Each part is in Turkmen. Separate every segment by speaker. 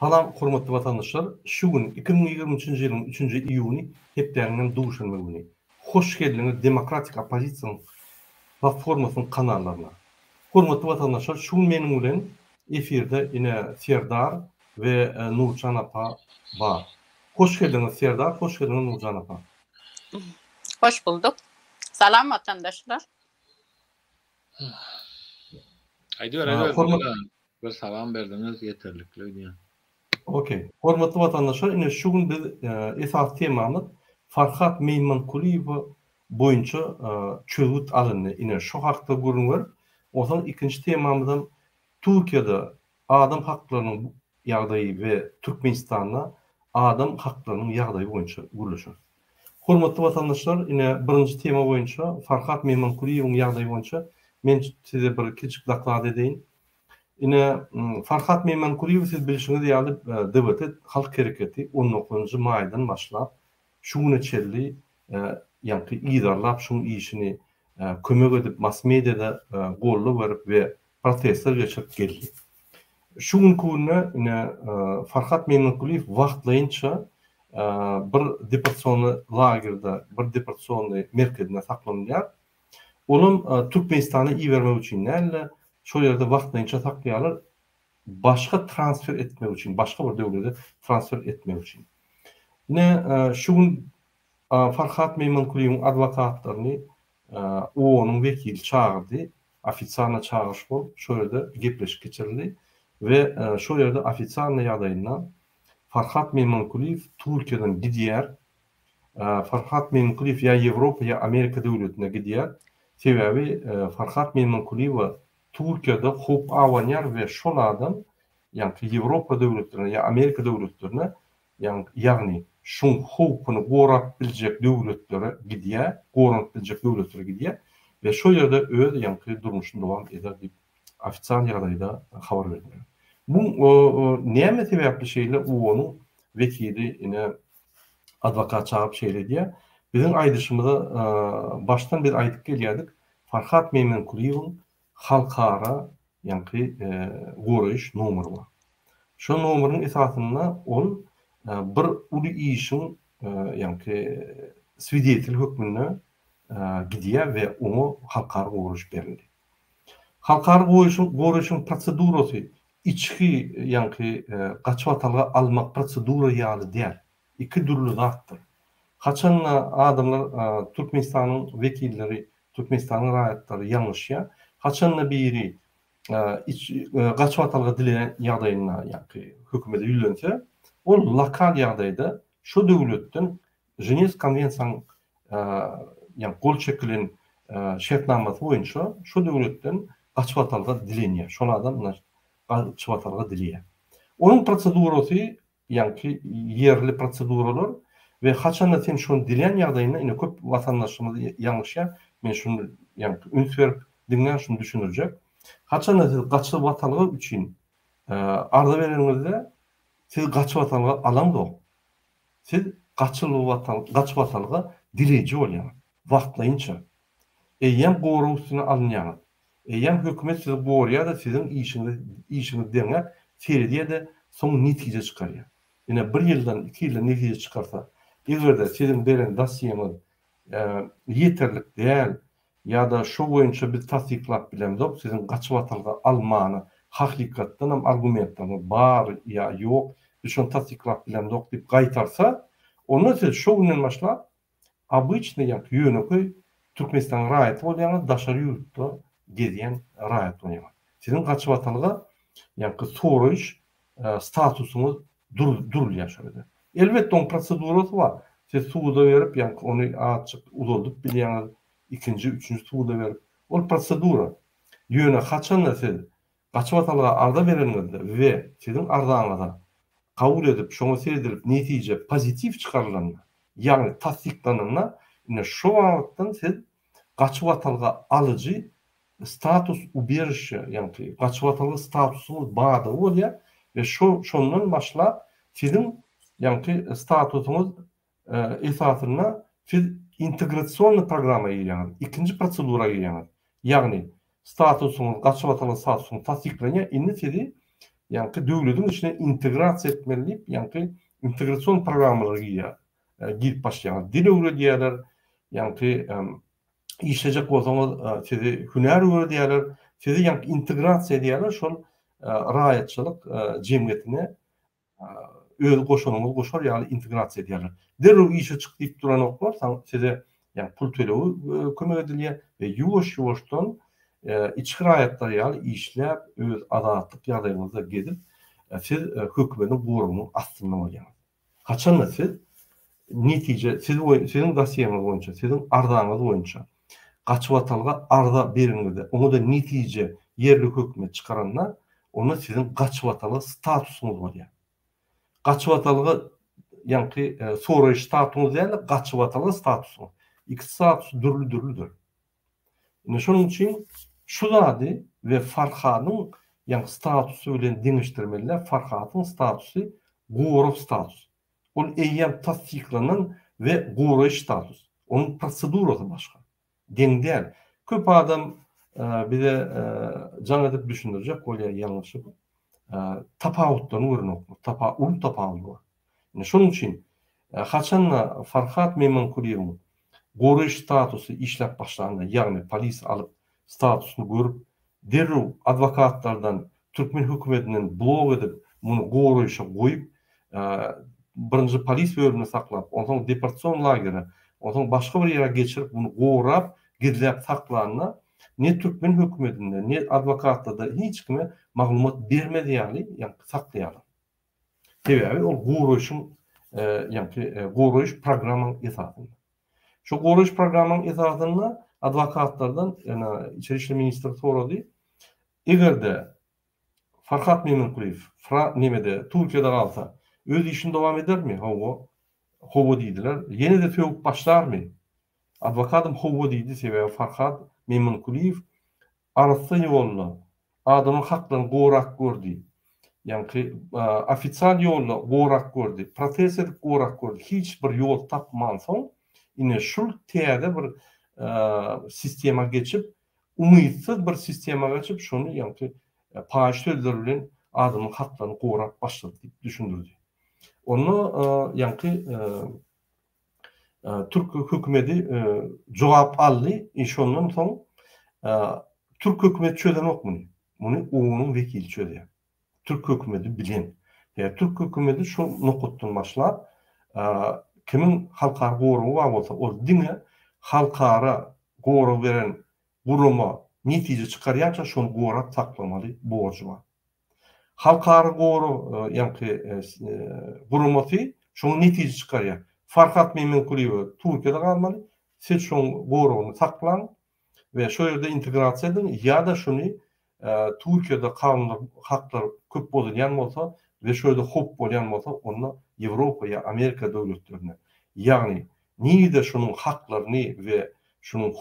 Speaker 1: Salam hormatly vatandaşlar. Şu gün 2023 ýylyň 3-nji iýuny hepdäňden duşanma güni. Hoş geldiňiz Demokratik Opozisiýanyň platformasynyň kanallarına. Hormatly vatandaşlar, şu gün meniň bilen efirde ine Serdar we Nurcan apa bar. Hoş geldiňiz Serdar, hoş geldiňiz Nurcan apa.
Speaker 2: Hoş bulduk. Salam vatandaşlar.
Speaker 3: Haydi bir salam berdiniz yeterlikli diye.
Speaker 1: Okey. Hormatly vatandaşlar, ine şu gün biz esas temamyz Farhat Meýmankuliýew boýunça çözüt alındy. Ine şu hakda görünýär. Osan ikinci temamyzdan Türkiýede adam haklarynyň ýagdaýy we Türkmenistanda adam haklarynyň ýagdaýy boýunça gürleşir. Hormatly vatandaşlar, ine birinji tema boýunça Farhat Meýmankuliýewiň ýagdaýy boýunça men size bir kiçik daklad edeýin. Ine Farhat Meýmankuliýew siz bilişiňiz ýaly DBT halk hereketi 19-njy maýdan başlap şu güne çelli ýa-ni idarlap şuň işini kömek edip mass mediada gollap berip we protestler geçirip geldi. Şu günkü ine Farhat Meýmankuliýew wagtlaýynça bir deporsiýonly lagerda, bir deporsiýonly merkezinde saklanýar. Olum Türkmenistana iýermek üçin näle şol ýerde wagtlaýynça saklaýarlar, başga transfer etmek üçin, başga bir döwlete transfer etmek üçin. Ne şu gün Farhat Meýmankuliýewiň adwokatlaryny onuň vekili çağırdy, ofitsialna çağırış bolup, şol ýerde gepleşik geçirildi we şol ýerde ofitsialna ýagdaýynda Farhat Meýmankuliýew Türkiýeden gidýär. Farhat Meýmankuliýew ýa Ýewropa ýa Amerika döwletine gidýär. Sebebi Farhat Meýmankuliýew Türkiýede hop awanýar we şol adam ýa-ni Ýewropa döwletlerine ýa Amerika döwletlerine ýagny şuň hopyny gorap biljek döwletlere gidýär, gorap biljek döwletlere gidýär we şol ýerde öz ýa-ni durmuşyny dowam eder diýip ofitsial ýagdaýda habar berdiler. Bu näme sebäpli şeýle onuň vekili ine adwokat çağıryp şeýledi. Biziň aýdyşymyza başdan bir aýdyp gelýärdik. Farhat Meýmankuliýewiň halkara ýa-ni goraýyş numary bar. Şo numaryň esasynda ol bir uly işiň ýa-ni swidetli hökmüne gidýär we onu halkara goraýyş berildi. Halkara goraýyşyň prosedurasy içki ýa-ni gaçwatalga almak prosedura ýaly däl. İki türlü zatdyr. Haçan adamlar Türkmenistanyň vekilleri, Türkmenistanyň raýatlary ýalňyşýar. Haçan biri gaçwatalga dilen ýagdaýyna ýa-ni hökümete ýülense, ol lokal ýagdaýda şu döwletden Ženew konwensiýasynyň ýa-ni gol çekilen şertnamasy boýunça şu döwletden gaçwatalga dilenýär. Şol adam gaçwatalga dilýär. Onun prosedurasy ýa-ni yerli proseduralar ve haçan sen şonu dilen ýagdaýynda ine köp vatandaşlarymyz ýalňyşýar. Men şunu ýa-ni üns berip diňden şunu düşünürjek. Haçan siz gaçwatalga üçin arda bereňizde siz gaçwatalga alamdyk. Siz gaçwatalga dileji bolýar. Wagtlaýynça. Eýem goru üstüne alınýar. Eýem hökümet sizi gorýar da sizin işiniz deňe serediýär soň netije çykarýar. Ine 1 ýyldan 2 ýylda netije çykarsa, egerde sizin beren dosiýeňiz ýeterlik däl ýa-da şo boýunça biz tasdiklap bilemdik, sizin gaçwatalga almany hakykatdan hem argumentlaryny bar ýa ýok, biz şonu tasdiklap bilemdik diýip gaýtarsa, onda siz şo günden başlap obычный ýöneköy Türkmenistan raýaty bolýan, daşary ýurtda gezýän raýat bolýan. Sizin gaçwatalga ýa-ni soraýyş statusyňyz durulýar şöyle. Elbetde on prosedurasy bar. Siz suwda berip ýa-ni onu açyk uzaldyp bilýäňiz, ikinji, üçünji suwda berip, ol prosedura. Ýöne haçan siz gaçwatalga arda bereňizde we sizin ardaňyza kabul edip, şoňa seredilip netije pozitiv çykarylanda, ýa-ni tasdiklananda, ine şo wagtdan siz gaçwatalga alyjy status uberiş, ýa-ni gaçwatalga statusyňyz barda bolýar ve şondan başlap sizin ýa-ni statusyňyz esasynda siz integrasiýonly programa ýa-ni ikinji prosedura ýa-ni statusyňyz gaçwatalga statusyňyz tasdiklanýar, indi sizi yani döwletiň içine integrasiýa etmeli, yani integrasyon programmaları girip başlayan. Dil öwredýärler, yani işleyecek bolsaňyz sizi hüner öwredýärler, sizi yani integrasiýa edýärler, şol raýatçylyk jemgyýetine öz goşanyňyz goşar, ýaly integrasiýa edýärler. Derrew işe çyk diýip duran oklar, size yani pul tölewi kömek edilýär we ýuwaş-ýuwaşdan içki raýatlar ýaly işläp öz adatlyk ýagdaýyňyzda gedip siz hökümetiň gorugynyň astynda bolýaňyz. Haçan siz netije sizin dosiýeňiz boýunça, sizin ardaňyz boýunça gaçyp atalga arda beriňizde, onu da netije yerli hökümet çykaranlar, onu sizin gaçyp ataly statusyňyz bolýar. Gaçyp atalyga yani soraýyş statusyňyz ýaly gaçyp ataly statusyňyz. İki status dürlüdür. Yani şunun için şu zady ve Farhatyň yani statusy bilen deňişdirmeliler. Farhatyň statusy gorup status. Ol eýýän tasdiklanan ve goruş status. Onun prosedurasy başga. Deň däl. Köp adam bize jan edip düşündirjek, bolýar ýalňyşyk. Tapawutdan görnok. Tapawut. Yani şunun için haçan Farhat Meymankuliýew goruş statusy işläp başlanda, ýagny polis alıp statusyny görüp, derrew adwokatlardan Türkmen hökümetinden blok edip, muny goruşa goýup, birinji polis bölümine saklap, ondan deportasyon lageri, ondan başga bir ýere geçirip, muny gorap, gizläp saklanna, ne Türkmen hökümetinden, ne adwokatlarda hiç kime maglumat bermedi ýaly, saklaýarlar. Sebäbi ol goruşyň, goruş programynyň esasında. Şu goruş programynyň esasında adwokatlardan, yani İçeri işler ministri sorady. Egerde Farhat Meymankuliýew Türkiýede galsa, öz işini dowam edermi? Howo diýdiler. Ýene de töwüp başlarmy? Adwokatym howo diýdi, sebäbi Farhat Meymankuliýew arasy ýolla adamyň haklaryny gorak gördü. Yani ofitsial ýolla gorak gördü, protest edip gorak gördü. Hiç bir ýol tapmansoň, ine şul täze bir sistema geçip, umytsyz bir sistema geçip, şonu yani paýş sözler bilen adamyň haklaryny gorak başlady diýip düşündirdi. Onu yani Türk hökümeti jogap aldy, şondan soň Türk hökümeti çözemek muny. Muny onuň vekili çözer. Türk hökümeti bilen. Türk hökümeti şu nokotdan başlap, kimin halkara gorugy bar bolsa, ol diňe halkara gorug beren guruma netije çykarýança şonu gorap saklamaly borçy bar. Halkara gorug yani gurumaty şonu netije çykarýar. Farhat Meymankuliýew Türkiýede galmaly, siz şonu gorugyny saklan ve şu ýerde integrasiýa edin, ýa-da şunu Türkiýede kanunlar, haklar köp bolýan bolsa ve şu ýerde hop bolýan bolsa, onu Ýewropa ýa Amerika döwletlerine, ýagny niýede şunun haklaryny ve şunun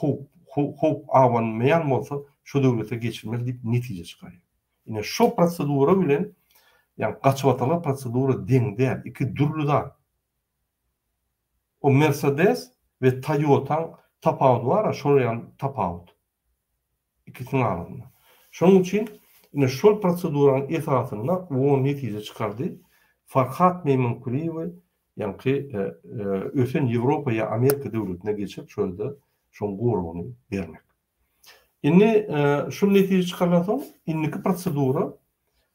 Speaker 1: hop awanmaýan bolsa, şu döwlete geçirmeli diýip netije çykarýar. Ine şu prosedura bilen, yani gaçyp ataly prosedura deň däl, iki dürlüdar. O Mercedes ve Toyota'ň tapawuty bar, şol tapawut. İkisini arasynda. Şonuň üçin ine şol proseduraň esasynda o netije çykardy. Farhat Meymankuliýew yani ösen Ýewropa ýa Amerika döwletine geçip şolda şoň gorugyny bermek. Indi şu netije çykarlan soň indiki prosedura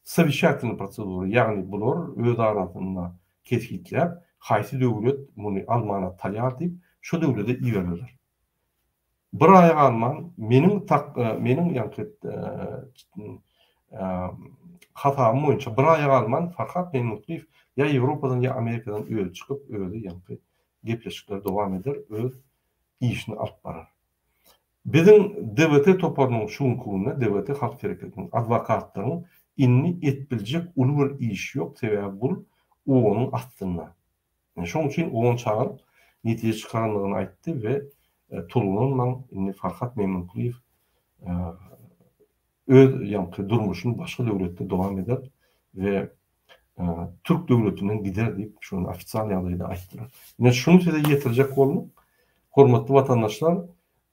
Speaker 1: совещательный prosedura, ýagny bular öz arasynda kesgitläp, haýsy döwlet muny almana taýýar diýip şu döwlete iýerler. Bir ay alman menin hatam boýunça bir ay alman Farhat Meymankuliýew ýa Ýewropadan ýa Amerikadan öýe çykyp öýde gepleşikler dowam eder, öz işini alyp barar. Bizim DWT toparnyň şuňkugyna DWT halk hareketiniň adwokatlaryň inni etbiljek uly bir iş ýok, sebäbi bu onuň astynda. Şoň üçin onu çağırıp netije çykaranlygyny aýtdy we tulunan inni Farhat Meymankuliýew öz durmuşyny başga döwletde dowam eder we Türk döwletinden gider diýip şonu ofisial ýagdaýda aýtdylar. Ine şunu size ýetirjek boldum. Hormatly vatandaşlar,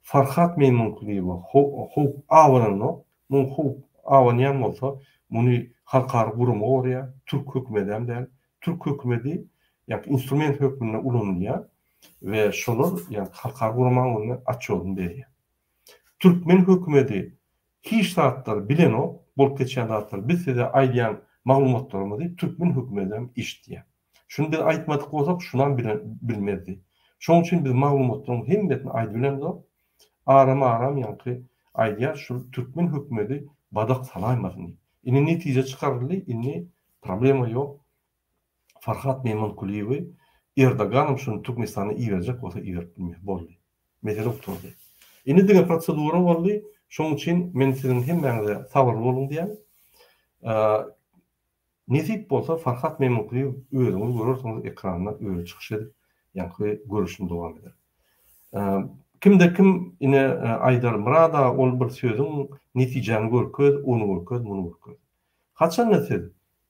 Speaker 1: Farhat Meymankuliýew hop awananyň, hop awanýan bolsa, muny halkary gurumy gorýar, Türk hökümeti hem däl. Türk hökümeti ýa-ni instrument hökmüne ulanýar we şolar ýa-ni halkary gurumyny açýolun berýär. Türkmen hökümeti hiç zatlar bilen o, bolup geçen zatlar bizde de aýdýan maglumatlarymyzy Türkmen hökümeti hem işdiýär. Şunu biz aýtmadyk bolsak, şundan bilmezdi. Şoň üçin biz maglumatlaryň hemmetini aýdyp bilemdik. Aram ýa-ni aýdýar şu Türkmen hökümeti badak salaýmasyn. Ini netije çykarly, ini problema ýok. Farhat Meymankuliýew Erdogan şunu Türkmenistana iýerjek bolsa iýerip bilmez boldy. Mesele oturdy. Ini diňe prosedura boldy. Şoň üçin men siziň hemmeňize sabar bolun diýen. Nesip bolsa Farhat Meymankuliýew özüňiz görürsiňiz ekranda öýle çykyş edip, ýa-ni görüşini dowam eder. Kimde kim ine Aydar Murada ol bir sözüň netijeni görköz, onu görköz, bunu görköz. Haçan näse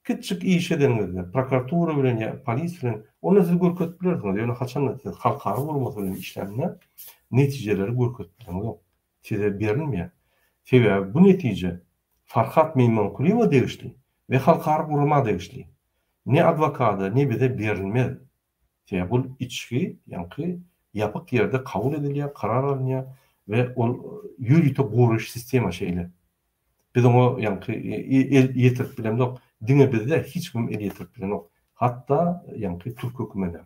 Speaker 1: kiçik iş edenler, prokuratura bilen ýa polis bilen onu siz görköz bilersiňiz. Ýöne haçan näse halkary gurulmasy bilen işlemine netijeleri görköz bilen. Size berilmeýär. Sebäbi bu netije Farhat Meymankuliýew degişli ve halkary gurulma degişli. Ne advokata ne bize berilmez. Sebäbi bu içki ýa-ni yapık yerde kabul edilýär, karar alınýar ve ol ýürüýte guruş sistema şeýle. Biz onu ýa-ni ýetirip bilemdik. Diňe bizde hiç kim ýetirip bilemok. Hatda ýa-ni Türk hökümeti.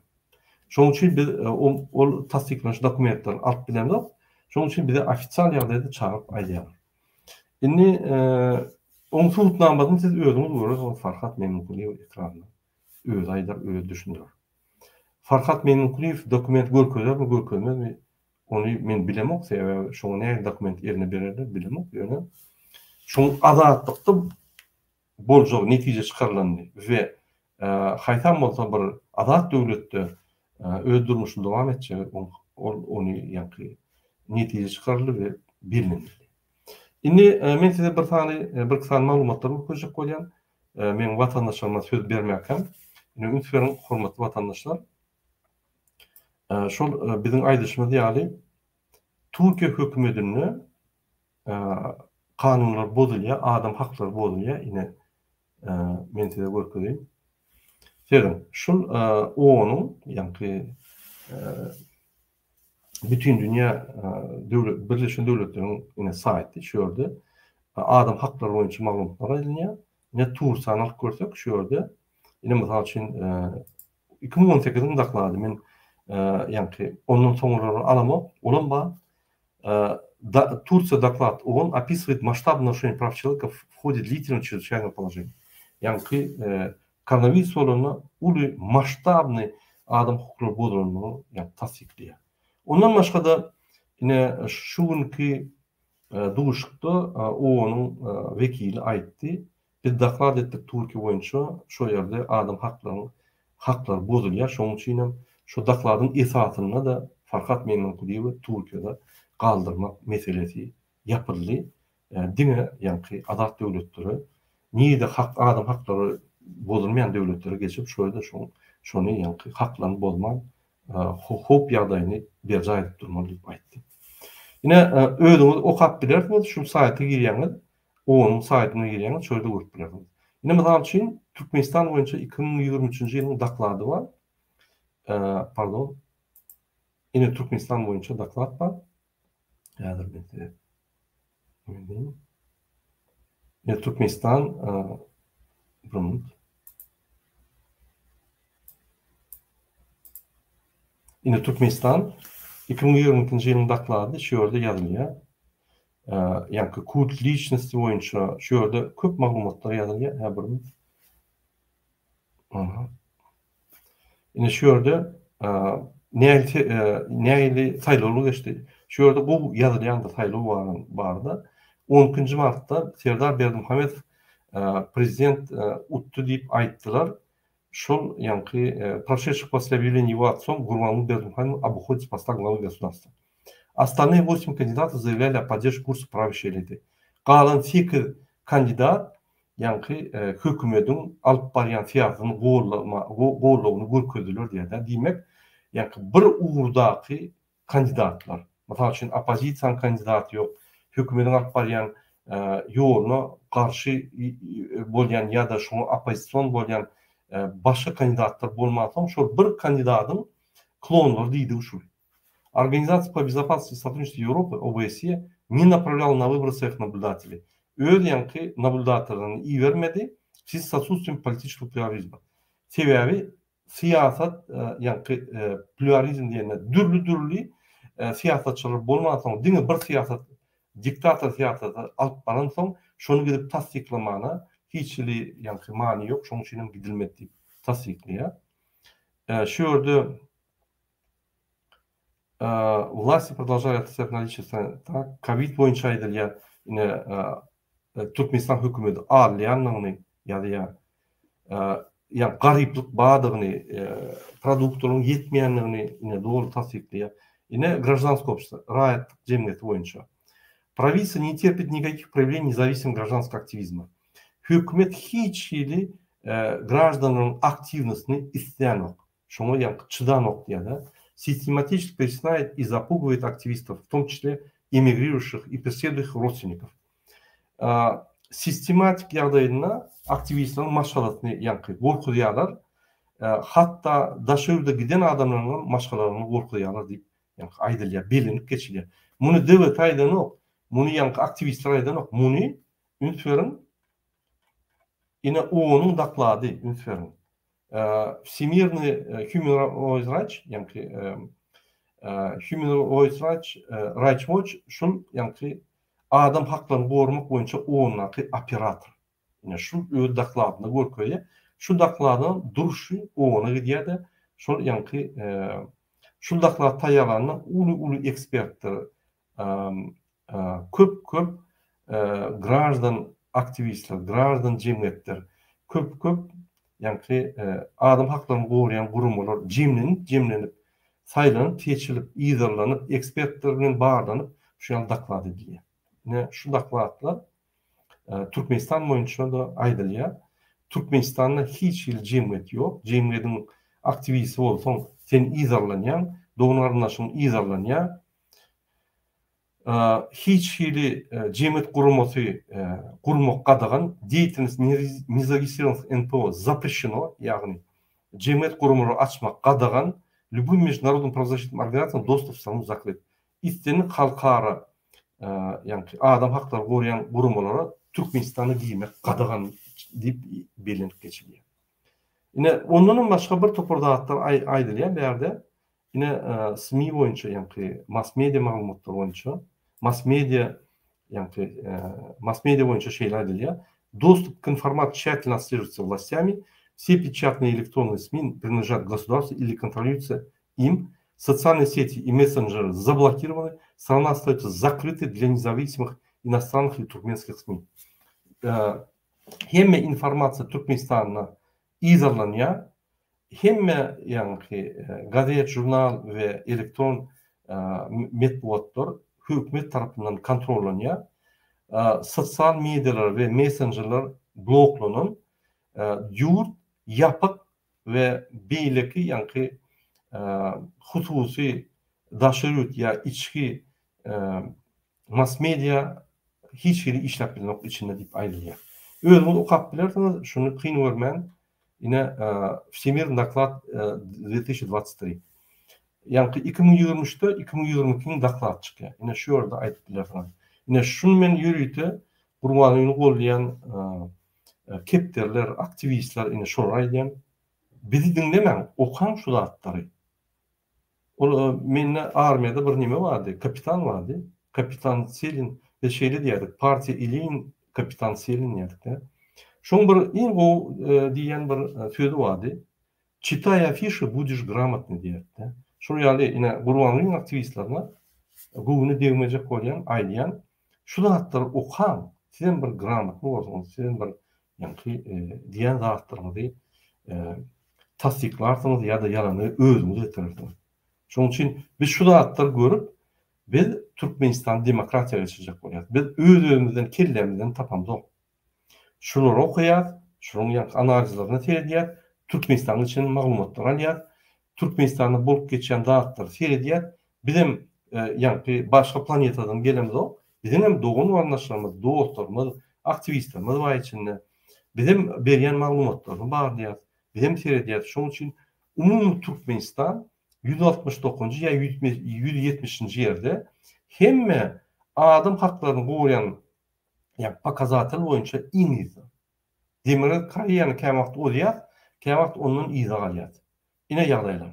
Speaker 1: Şoň üçin biz ol tasdiklenmiş dokumentleri alyp bilemdik. Şoň üçin bize ofisial ýagdaýda çağırıp aýdýar. Indi oň sultnamasyny siz özüňiz görürsiniz Farhat Meymankuliýew ekranda. Öz aýdar, öz düşünýär. Farhat Meymankuliýew dokument görkezermi, görkezmezmi? Onu men bilemok, sebäbi şoň näme dokument ýerine bererler bilemok. Ýöne şoň azatlykda boljak netije çykarlandy we haýsam bolsa bir azat döwletde öz durmuşyny dowam etjek, onu ýa-ni netije çykarly we bilinmeli. Indi men size bir kısa maglumatlar görkezip goýan. Men watandaşlarıma söz bermäkem. Indi ünsüren hormatly watandaşlar. Şol biziň aýdyşymyz ýaly Türkiýe hökümetini kanunlar bozulýar, adam haklary bozulýar. Ine men size görkezeyim. Şeýle şol ONU ýa-ni bütün dünya Birleşen Devletleri'nin yine saati şu yerde adam hakları boyunca maglumatlar edilýär. Ne Tursany alyp görsek şu yerde yine mesela için 2018-de daklady men ýa-ni onun soňrary alamok. Olan Турция доклад ООН описывает масштаб нарушений прав человека в ходе длительного чрезвычайного положения. Ýa-ni koronавирус olanı uly масштабный adam hukuklary bozulmagyny tasdikleýär. Ondan başka da yine şu günkü duşukda OON'un vekili aýtdy. Biz daklad etdik Türkiýe boýunça şu ýerde adam hakları bozulýar. Şoň üçin şu dakladyň esasyna da Farhat Meymankuliýew Türkiýede galdyrmak meselesi ýapyldy. Diňe ýa-ni azat döwletleri niýede adam hakları bozulmayan döwletlere geçip şöyle şonu ýa-ni haklaryny bozman hop ýagdaýyny berja edip durmaly diýip aýtdy. Ine özüňiz okap bilersiňiz, şu saýta girýäňiz, onun saýtyna girýäňiz, şöyle görüp bilersiňiz. Ine mesela üçin Türkmenistan boýunça 2023-nji ýylyň daklady bar. Pardon. Ine Türkmenistan boýunça daklad bar. Ýa-da ine Türkmenistan Ine Türkmenistan 2022-nji ýylyň daklady şu ýerde ýazylýar. Ýa-ni kult liçnosti boýunça şu ýerde köp maglumatlar ýazylýar. Ine şu ýerde näili saýlawlar geçdi. Şu ýerde bu ýazylýan da saýlaw barda 10-njy martda Serdar Berdimuhammedow prezident utdy diýip aýtdylar. Шел, прошедших после объявления его отцом Гурбангулы Бердымухамедова об уходе с поста главы государства. Остальные 8 кандидатов заявляли о поддержке курса правящей элиты. Kalan 8 kandidat, hökümetin alıp baryan siyasetini goğurluğunu görkezdiler diye de demek, bir uğurdaki kandidatlar. Mesela için opozisiyon kandidatı yok, hökümetin alıp baryan yoluna karşı bolyan ya da şunu opozisyon bolyan başka kandidatlar bolmasam şu bir kandidatın klonları deydi uşul. Организация по безопасности и сотрудничеству Европы, ОБСЕ, не направляла на выборы своих наблюдателей. Öyle yankı nablüdatlarını iyi vermedi, siz satıyorsunuz politik pluralizm. Sebebi siyaset yankı pluralizm diyene dürlü siyasetçiler bolmadan dine bir siyaset diktatör siyaseti alıp baran son şunu gidip tasdiklamana hiçli yankı mani yok. Şunun için gidilmedi tasdikliye. Şurada власти продолжали отрицать наличие ковид боюнча aydylar ine Türkmenistan hükümeti ağırlayanlığını ya da yani gariplik bağdığını produktörün yetmeyenliğini ine doğru tasdikliyor. Ine гражданское общество, rahatlık cemiyeti boyunca. Правительство не терпит никаких проявлений независимого гражданского активизма. Hükümet hiçbir гражданların aktivностini isteyen yok. Şunu yani çıdan yok diye de систематически пресекает и запугивает активистов, в том числе эмигрирующих и преследующих родственников. Sistematik yardayına aktivistlerin maşgalatını yankı korkuyalar. Hatta daşövde giden adamların maşgalarını korkuyalar deyip yankı aydılya, bilinip geçiliyor. Bunu devlet aydan yok. Bunu yankı aktivistler aydan yok. Bunu ünsverin yine onun dakladı ünsverin. Всемирный Human Rights Watch, Human Rights Watch, şun yankı adam haklarını korumak boyunca onun operator. Yani şu dakladığında korkuyor. Şu dakladığın duruşu ona gidiyor da şu yankı şu daklad tayalarına ulu ekspertler köp gраждан aktivistler, gраждан cemiyetler köp yankı adam haklarını koruyan kurumlar cemlenip saylanıp, teçilip, izarlanıp, ekspertlerinin bağırlanıp şu an daklad ediliyor. Ne şu dakladlar Türkmenistan boyunca da aydılıyor. Türkmenistan'da hiç cemiyet yok. Cemiyetin aktivisti olsan sen izarlanyan, doğunlarınlaşın izarlanyan. Hiç cemiyet kuruması kurmak kadağın деятельность независимых НПО запрещено, yani cemiyet kurumları açmak kadağın любым международным правозащитным организациям достуp в страну закрыт. İstenin halkara yani adam hakları koruyan kurumlara Türkmenistan'ı giymek kadağın deyip bilinip geçiliyor. Yine onların başka bir topardatlar aydılıyor bir yerde. Yine SMI boyunca yani mass media malumatları boyunca mass media boyunca şeyler aydılıyor. Доступ к информации тщательно отслеживается властями. Все печатные и электронные СМИ принадлежат государству или контролируются им. Социальные сети и мессенджеры заблокированы. Страна остается закрытой для независимых иностранных и туркменских СМИ. Hem informasiya Türkmenistan'na izarlanıyor, hem yani gazete, jurnal ve elektron metbuatlar hükümet tarafından kontrollanıyor. Sosyal medyalar ve messengerler bloklanın, yurt, yapık ve beyleki yani hususi daşırut ya içki mass medya hiçbiri işlep bilinmek içinde deyip ayrılıyor. Özümüz okap bilirsiniz, şunu kıyın görmen, yine Всемирный доклад 2023. Yani 2023'te 2022'nin doklad çıkıyor. Yine şu orada ayıp bilirsiniz. Yine şunu men yürüyütü, kurbanını kollayan kepterler, aktivistler yine şunu ayılayan, bizi dinlemen, okan şu dağıtları. Menine armiyada bir nime vardı, kapitan vardı. Kapitan Selin ve şeyle diyerdik, parti iliğin kapitan Selin diyerdik de. Şun bir o diyen bir sözü vardı. Читай афиши, будешь грамотный diyerdik de. Şunu yani yine kurbanlığın aktivistlerine Google'u devmeyecek koyan, aylayan. Şu dağıtları okan, sizin bir gramatlı olsanız, sizin bir yani diyen dağıtlarını değil, tasdiklarsınız ya da yalanı özünüz ettirirsiniz. Şunun için biz şu dağıtları görüp biz Türkmenistan demokratiya geçecek oluyoruz. Biz özümüzden, kellemizden tapamız yok. Şunları okuyat, şunun analizlerini seyrediyat, Türkmenistan için malumatlar alıyat, Türkmenistan'da bulup geçen dağıtları seyrediyat, bizim yani başka planetadan gelemiz o, Bizim hem doğun vatandaşlarımız, dostlarımız, aktivistlerimiz var içinde. Bizim berýän maglumatlarymyz bar diýär. Bizim seredýär. Şoň üçin umumy Türkmenistan 169-njy ýa 170-nji ýerde hemme adam haklaryny goýan ýa pokazatly boýunça iň ýyzy. Demirel Koreýany käwagt olýar, käwagt ondan ýyzy galýar. Ine ýagdaýlar.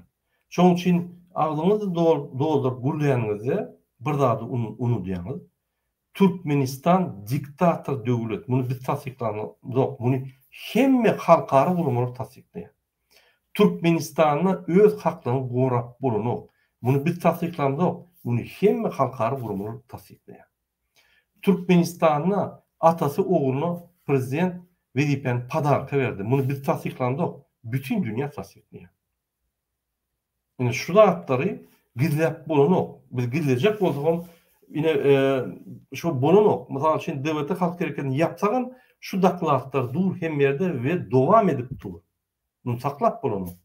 Speaker 1: Şoň üçin aglyňyzy doldur gurlaýanyňyzy bir zady unudyňyz. Türkmenistan diktator döwlet. Muny biz tasdiklanyp, muny hemme halkara gurumlar tasdikleýär. Türkmenistanyň öz haklaryny gorap bolanyp, muny biz tasdiklandyk, muny hemme halkara gurumlar tasdikleýär. Türkmenistanyň atasy ogluny prezident wezipen padarka berdi. Muny biz tasdiklandyk, bütün dünýä tasdikleýär. Ine şu zatları gizlep bolanyp, biz gizlejek bolsak ine şu bolanyp, mysal üçin devlet halk hareketini yapsagan şu daklatlar dur hem yerde we dowam edip dur. Muny saklap bolanyp.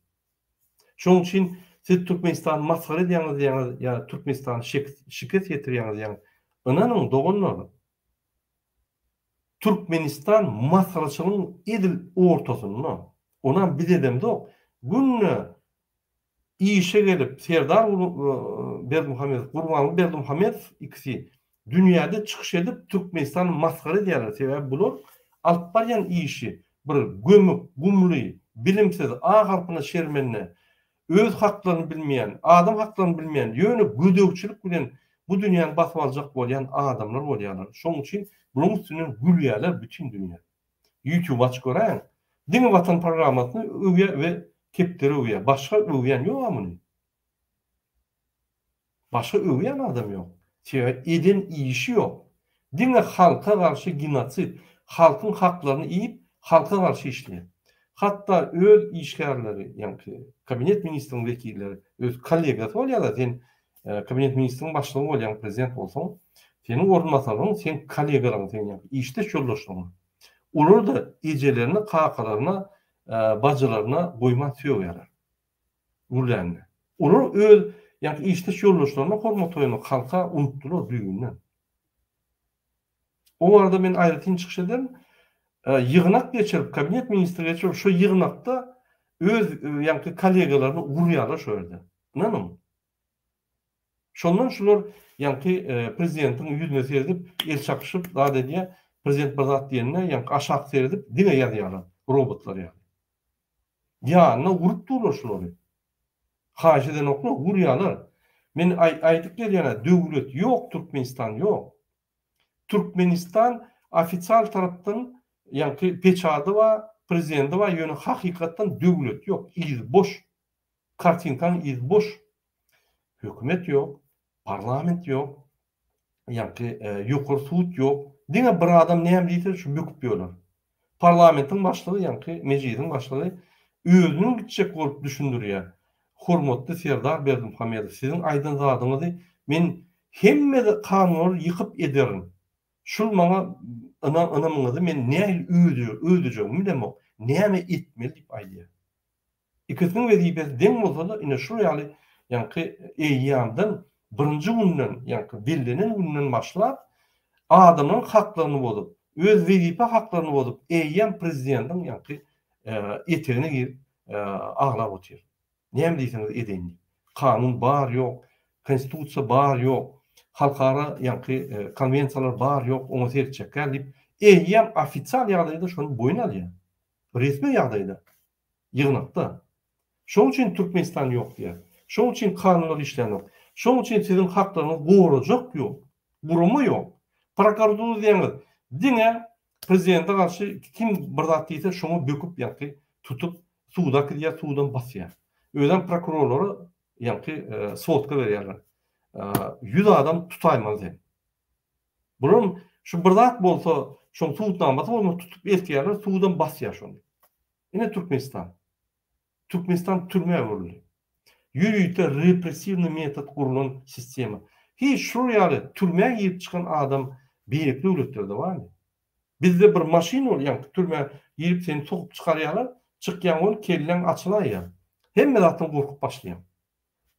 Speaker 1: Şoň üçin siz Türkmenistan masgara edýäňiz ýa Türkmenistan şirket ýetirýäňiz ýa ananyň dogunlary Türkmenistan masgaraçylygyň edil ortasyny onan biz edemde günne işe gelip Serdar Berdimuhamedov, Gurbanly Berdimuhamedov ikisi dünýäde çykyş edip Türkmenistany masgara edýärler. Sebäbi bular alyp barýan işi bir gömük, gumly, bilimsiz agarpyna şermenine öz haklaryny bilmeýän, adam haklaryny bilmeýän, ýöne gödökçilik bilen bu dünýäni basyp aljak bolýan adamlar bolýarlar. Şoň üçin bunuň üstünden gülýärler bütün dünýä. YouTube açyp göräň. Diňe watan programasyny öwýe we kepdere öwýe. Başga öwýän ýok muny. Başga öwýän adam ýok. Sebäbi eden işi ýok. Diňe halka garşy genosit, halkyň haklaryny iýip, halka garşy işleýär. Hatda öz işgärleri, ýani kabinet ministriniň wekilleri, öz kollegasy bolýarlar. Sen kabinet ministriniň başlygy bolýan prezident bolsaň, senin orunmasaryň, sen kollegalaryň, sen işte şollaşdyň. Olar da ejelerini, kakalaryna, bacılaryna goýman söýýärler. Gurlaýany. Olar öz ýani işte şollaşdyryna hormat oýany halka unutdular düýünden. O arada men aýratyn çykyş ederim. Yığınak geçirip, kabinet ministri geçirip, şu yığınakta öz ýani kollegalaryny urýarlar şöyle. Nanım? Şondan şular ýani prezidentin ýüzüne seredip, el çapyşyp, zat edýär, prezident bazat diýende ýani aşak seredip, diňe ýazýarlar, robotlar ýani. Ýanyna urup durlar şolary. Haşeden okla urýarlar. Men aýdyp gelýär, döwlet ýok, Türkmenistan ýok. Türkmenistan ofitsial tarapdan ýani peçady we prezidenti we ýöne hakykatdan döwlet ýok, iz boş. Kartinkan iz boş. Hökümet ýok, parlament ýok. Ýani ýokary sud ýok. Diňe bir adam näme diýse şu böküp ýörler. Parlamentiň başlygy ýani mejlisin başlygy özüni gitjek bolup düşündirýär. Hormatly Serdar Berdimuhamedov, siziň aýdan zadyňyzy men hemme kanunlary ýykyp ederim. Şul maňa anamyňyzy men näme öldürjegimi bilemok, näme etmeli diýip aýdýar. İkisiniň wezipesi deň bolsa-da ine şu ýaly eýýandan birinji günden ýani bellenen günden başlap adamyň haklaryny bolup, öz wezipe haklaryny bolup eýýän prezidentiň ýani etegine girip aglap otur. Näme diýseniz edeni. Kanun bar ýok, konstitusiýa bar ýok, halkara ýani konwensiýalar bar ýok, oňa sertçekler diýip eýýän ofitsial ýagdaýda şonu boýun alýar. Resmi ýagdaýda ýygnakda. Şoň üçin Türkmenistan ýok diýär. Şoň üçin kanunlar işlenýär. Şoň üçin siziň haklaryňyz gorajak ýok, gurumy ýok. Prokuratura diýeniz, diňe prezidente garşy kim bir zat diýse şonu böküp ýani tutup suda kirýär, sudan basýar. Öden prokurorlary ýani sotka berýärler. 100 adam tutaýmaz diýip. Burum şu bir zat bolsa, şoň sudan basy onu tutup erkýärler, sudan basýar şonu. Ine Türkmenistan. Türkmenistan türme öwrüli. Ýürüýte repressiwny metod gurulan sistema. Hiç şu ýaly türme ýyp çykan adam beýik döwletlerde barmy? Bizde bir maşin ol, ýani türme ýyp seni sokup çykarýarlar, çykýan ol kellen açylaýar. Hemme zatdan gorkup başlaýar.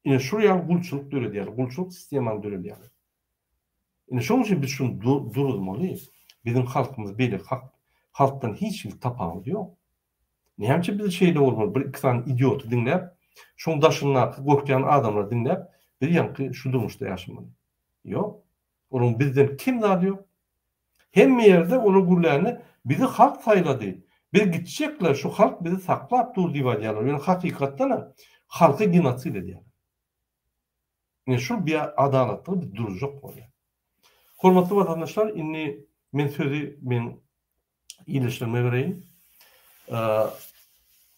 Speaker 1: Ine şu ýaly gulçuluk döredýär, gulçuluk sistemany döredýär. Şoň üçin biz şunu durulmaly. Bizim halkymız beýle halkdan hiç bir tapawudy ýok. Näçe biz şeýle bolmaly? Bir iki tane idioty dinläp, şoň daşyna gorkýan adamlar dinläp, bir ýanky şu durmuşda ýaşamaly. Ýok. Onun bizden kim zady ýok? Hemme ýerde onu gurlany bizi halk saýlady. Bir gitjekler şu halk bizi saklap durdy diýip ýalar. Yani hakykatdan halky genosid edýär. Ne şu bir adalatly bir durjak bolýar. Hormatly watandaşlar, inni men sözü men iletişime bereyim.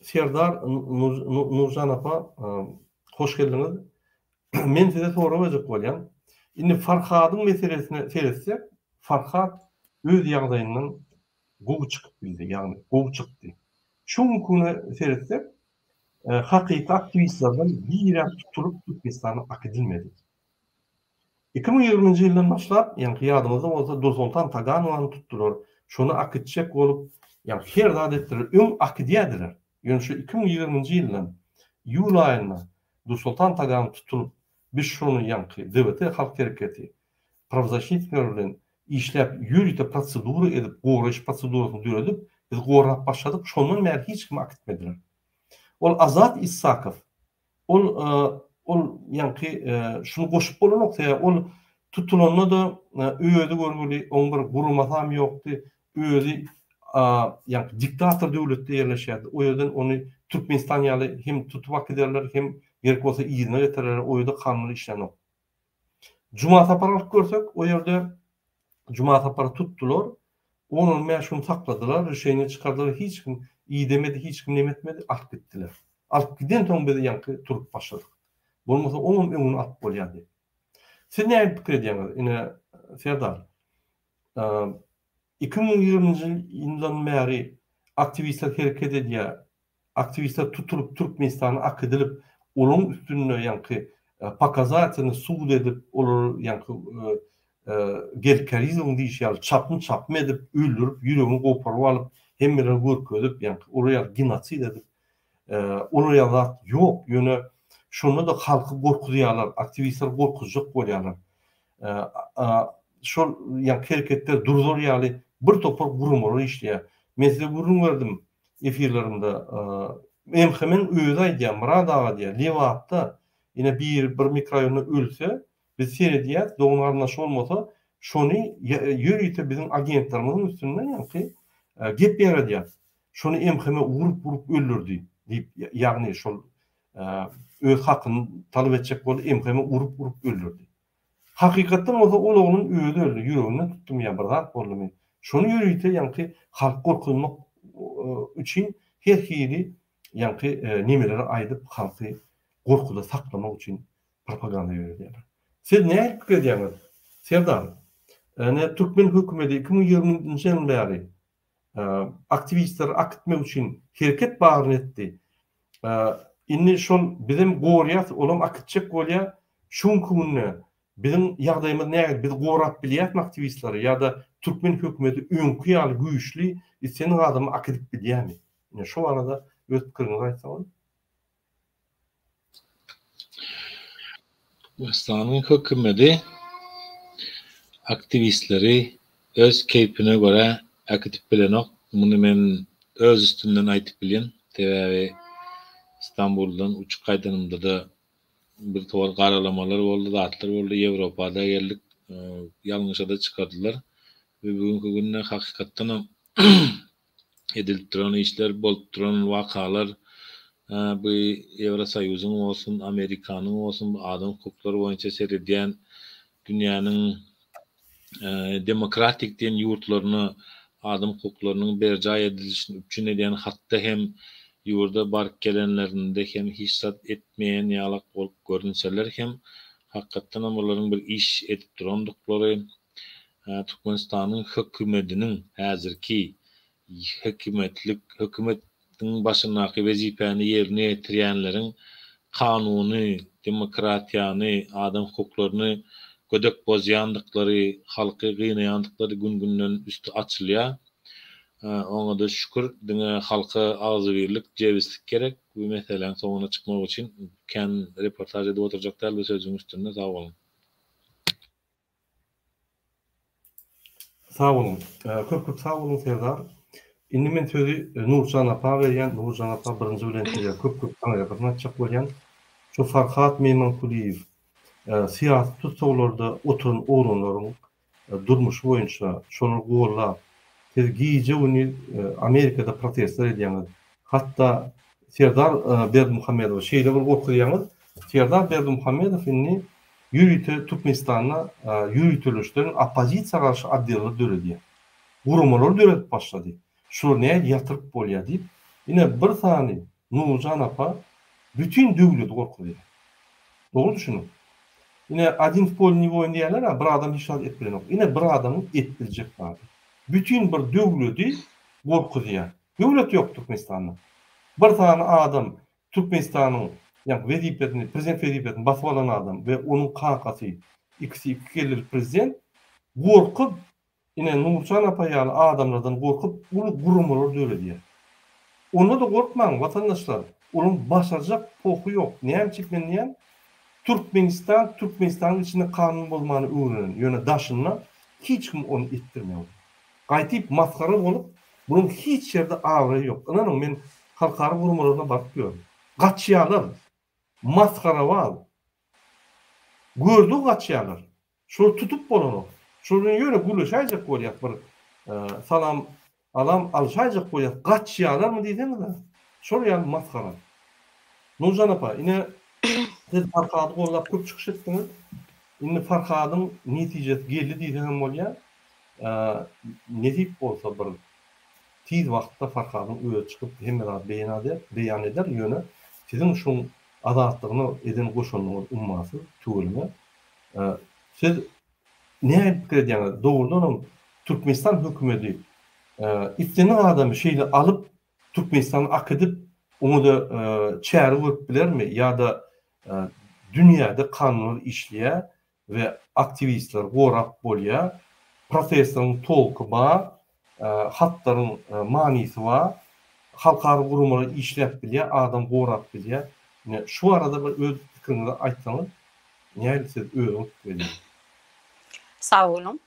Speaker 1: Serdar Nurcan apa, hoş geldiniz. Men size sorabajak bolýan. Inni Farhadyň meselesine seyretsek, Farhad öz ýagdaýyndan gowy çykyp bildi, ýagny gowy çykdy. Şoň güni seyretsek, hakyky aktivistlerden bir tuturup Türkmenistan'a akıdilmedi. 2020 ýyldan başlap, ýani ýadymyzda bolsa Dursultan Taganowyny tutdular. Şonu akıtjak bolup, ýani her zat etdiler, akıdýardylar. Ýöne şu 2020 ýyldan ýul aýynda Dursultan Taganowy tutulup, biz şonu ýani DWT halk hereketi pravzащитниклер bilen işläp ýürüýte prosedura edip, goraş prosedurasyny döredip, biz gorap başladyk. Şondan bäri hiç kim akıtmadilar. Ol Azat İssakow, ol ýani şunu goşup bolan nokta, ol tutulanda da öýde görmeli, oň bir gurumasam ýokdy, öýde ýani diktator döwletde ýerleşýärdi. O ýerden onu Türkmenistan ýaly hem tutup ederler, hem gerek bolsa ýygyna getirerler, o ýerde kanun işlenok. Cuma Taparak görsek, o ýerde Cuma Taparak tutdular, onun meşhurunu sakladylar, şeyini çıkardılar, hiç kim iyi demedi, hiç kim nemetmedi, alıp gittiler. Alıp giden ton bizi yankı turup başladık. Bolmasa onun öňüne atıp bolýardy. Siz näme pikir edýäňiz? Ine Serdar, 2020 ýyldan bäri aktivistler hereket edýär, aktivistler tutulup Türkmenistan'a akıdılıp, onun üstünde yankı pakazatını suud edip, olur yankı gelkerizm diýişýär, çapmy edip, öldürüp, ýüregini goparyp alyp, hemmeleri görk edip, yankı oraya genosid edip, oraya zat ýok. Ýöne şonu da halky gorkudýarlar, aktivistler gorkujak bolýarlar. Şol yankı hereketler durdur ýaly bir topar gurumlar işleýär. Men size gurun verdim efirlerimde. Hemen öýde aýdýar, Murad aga diýär, Lewatda ine bir mikroraýonda ölse, biz seredýär, doňa arnaşy bolmasa, şonu ýürüýte bizim agentlerimiziň üstünden ýani gep berýär. Şonu emheme urup öldürdi diýip, ýagny şol öz hakyny talap etjek bolup emheme urup öldürdi. Hakykatdan olsa ol oğlunun öýde öldü, ýüreginden tutdum ýa bir zat boldy men. Şonu ýürüýte ýani halk gorkulmak üçin her hili ýani nemeleri aýdyp halky gorkuda saklamak üçin propaganda ýörýärler. Siz näme pikir edýäňiz? Serdar, Türkmen hökümeti 2020-nji ýyldan bäri aktivistler akıtmak üçin hereket bagyny etdi. Inni şol bizim gorýat, olam akıtjak bolýar, şoň gününe bizim ýagdaýymyz näme? Biz gorap bilýärmi aktivistleri ýa-da Türkmen hökümeti öňkü ýaly güýçli, senin adamy akıtyp bilýärmi? Şu arada öz pikiriňizi aýtsaňyz.
Speaker 3: Özbekistanyň hökümeti aktivistleri öz keypine göre akıtyp bilenok. Muny men öz üstünden aýtyp bilýän. Tebi İstanbul'dan uçuk kaydanımda da bir towar garalamalar boldy, zatlar boldy, Ýewropada geldik, ýalňyşa da çıkardylar. Ve bugünkü günde hakykatdan edilip duran işler, bolup duran wakalar, bu Ýewrosaýuzyň bolsun, Amerikanyň bolsun, adam hukukları boýunça seredýän dünýäniň demokratik diýen ýurtlaryny adam hukuklarynyň berjaý edilişini üçin edýän, hatda hem ýurda bark gelenlerinde hem hissat etmeýän ýalak bolup görünseler hem hakykatdan olaryň bir iş edip durandyklary Türkmenistanyň hökümetiniň häzirki hökümetiň başyndaky wezipäni ýerine ýetirýänleriň kanuny, demokratiýany, adam hukuklaryny gödek bozýandyklary, halky gynýandyklary gün-günden üstü açylýar. Ona da şükür, diňe halka agzybirlik, jebislik gerek. Bu meseleň soňuna çykmak üçin kän reportaj edip oturjak däl bu sözüň üstünde sag bolun.
Speaker 1: Sağ olun. Köp sağ olun Serdar. Indi men sözü Nurcan apa berýän. Nurcan apa birinji bilen köp taňýardyna çyk bolýan. Şu Farhat Meymankuliýew siyasi tutsaglarda oturun oğlanların durmuş boyunça şonu gollap giýje uni Amerikada protestler edýäňiz. Hatta Serdar Berdimuhammedow şeýle bir okuýanız. Serdar Berdimuhammedow inni Türkmenistan'a yürütülüşlerin opozisiya karşı adliyalar döredýär. Gurumalar döredip başlady. Şol näme ýatyryp bolýar diýip, ine bir sany Nurjan apa bütün döwlet gorkudýar. Doğru düşünün. Yine один в поле него diýerler, bir adam hiç etbilen yok. Yine bir adamın etbilecek var. Bütün bir döwleti gorkudýar. Döwlet yok Türkmenistan'da. Bir tane adam Türkmenistan'ın yani prezident vazifetini basıp alan adam ve onun kankası iki kelli prezident gorkup yine Nurcan apa ýaly adamlardan gorkup bunu gurumalar döredýär. Onu da gorkmaň vatandaşlar. Onun başaracak poku yok. Näme çekmenýän? Türkmenistan'ın içinde kanun bolmany öwrenen, ýöne daşyna hiç kim onu etdirmiyor. Gaýtyp maskara bolup, bunun hiç yerde ağrı yok. Ananyň men halkara gurumalarına bakıyorum. Gaçýarlar, maskara var. Gördü gaçýarlar. Şol tutup bolany. Şolun ýöne gülüşäjek bolýar bir salam alam alşäjek bolýar. Gaçýarlar mı diýdiňiz? Şol ýa maskara. Nurjan apa, ine siz Farhady gollap köp çykyş etdiňiz. Indi Farhadyň netijesi geldi diýdiňem bolýar. Netip bolsa bir tiz wagtda Farhadyň öýe çykyp hemmeler beýan eder ýöne siziň şu azatlygyny eden goşanyňyz ummasy tüwelme. Siz näme pikir edýäňiz? Dogrudan Türkmenistan hökümeti istenen adamy şeýle alyp Türkmenistan'a ak edip onu da çäri görüp bilermi? Ýa-da dünyada kanunlar işleýär ve aktivistler gorap bolýar. Protestlaryň tolky bar, hatlaryň manysy bar. Halkara gurumalar işläp bilýär, adam gorap bilýär. Şu arada bir öz pikiriňizi aýtsaňyz, näme siz özüňiz bilýär?
Speaker 2: Sağ olun.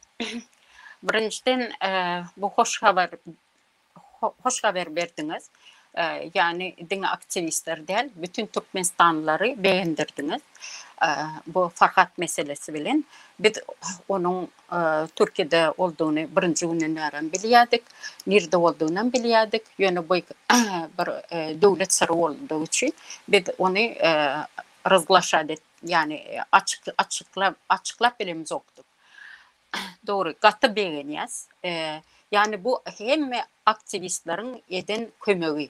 Speaker 2: Birinçiden bu hoş haber berdiňiz. Yani dini aktivistler değil, bütün Türkmenistanlıları beğendirdiniz. Bu Farhat meselesi bilen. Biz onun Türkiye'de olduğunu birinci günden biliyorduk. Nerede olduğunu biliyorduk. Yani bu bir devlet sırrı olduğu için biz onu razglaşadık. Yani açıklap bilimiz yoktu. Doğru, katı beğeniyiz. Yani bu hem aktivistlerin eden kömöğü.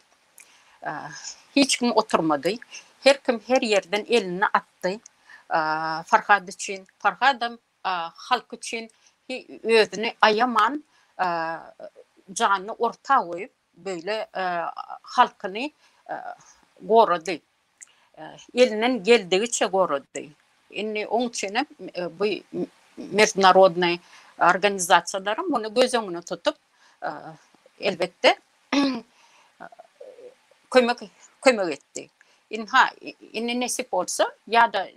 Speaker 2: Hiç kim oturmadı. Her kim her yerden elini attı. Farhad için, Farhad'ım halk için özünü ayaman canını orta koyup böyle halkını korudu. Elinden geldiğince korudu. Yani onun için bu международный organizasyonların bunu göz önüne tutup elbette kömek etti. İnne nesip olsa ya da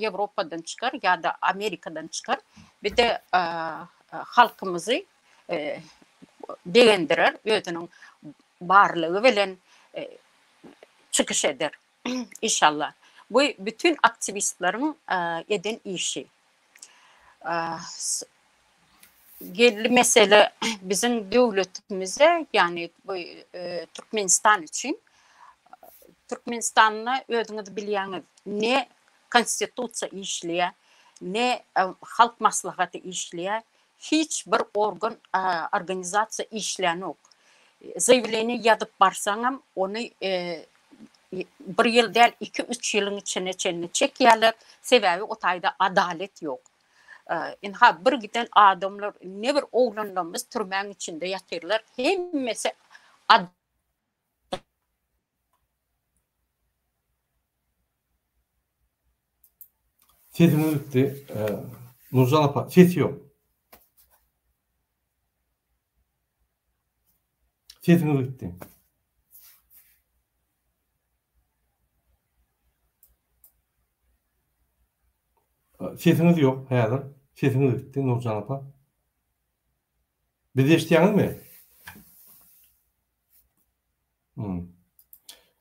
Speaker 2: Avrupa'dan çıkar ya da Amerika'dan çıkar. Bir de halkımızı beğendirir. Özünün varlığı bilen çıkış eder. İnşallah. Bu bütün aktivistlerin eden işi. Geldi mesele bizim devletimize yani bu Türkmenistan için Türkmenistan'la özünüz bilýäňiz ne konstitusiya işleýär ne halk maslahatı işleýär hiç bir organ organizasiya işleýän yok. Zaýewleni ýazyp barsaňam onu bir ýyl däl 2-3 ýylyň içine çekýärler. Sebäbi o taýda adalet yok. Bir giden adamlar ne bir oğlanlarımız türmenin içinde yatırlar. Hemmesi
Speaker 1: Sesiniz bitti. Nurcan apa, ses yok. Sesiniz bitti. Sesiniz yok. Hayır. Sesiniz bitti Nurcan apa. Bizi eşdiýäňizmi?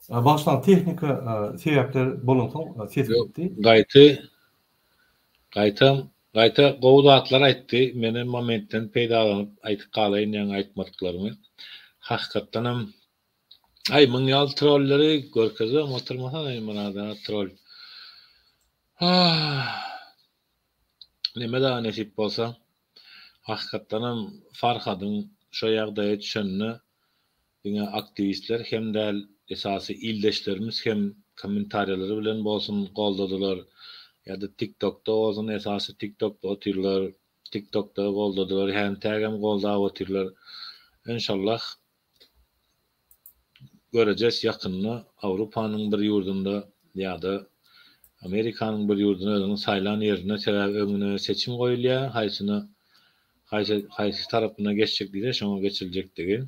Speaker 1: Başlan tehnika sebäpler bolansoň ses gitdi.
Speaker 3: Gaýta gowdatlar aýtdy. Meni momentden peýdalanyp aýtyp galaýyn ýa aýtmadyklarymy. Hakykatdanam ay müň ýal trolleri görkezem oturmasan ay manada troll. Nime da nesip bolsa hakykatdanam Farhadyň şo ýagdaýa düşenini diňe aktivistler hem däl esasy ildeşlerimiz hem kommentariýalary bilen bolsun goldadylar. Ya da TikTok'ta olsun esası TikTok'ta oturlar, TikTok'ta goldadılar, hem golda oturlar. İnşallah göreceğiz yakınını Avrupa'nın bir yurdunda ya da Amerika'nın bir yurdunda özünün saylan yerine önüne seçim koyulya, haysi tarafına geçecek diye şuna geçilecek diye.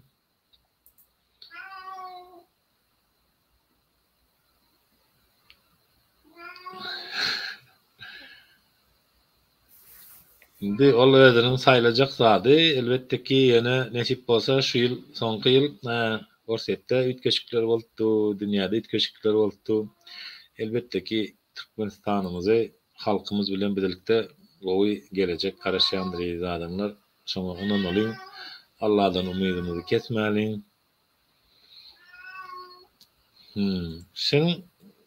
Speaker 3: Şimdi olayların sayılacak zady elbette ki yine nesip bolsa şu yıl soňky yıl Orset'te ütkeşikler boldy, dünýäde ütkeşikler boldy. Elbette ki Türkmenistanymyzy halkymyz bilen birlikde gowy gelecek garaşýandyr adamlar. Şoňa onan olyň. Allahdan umydymyzy kesmäliň. Sen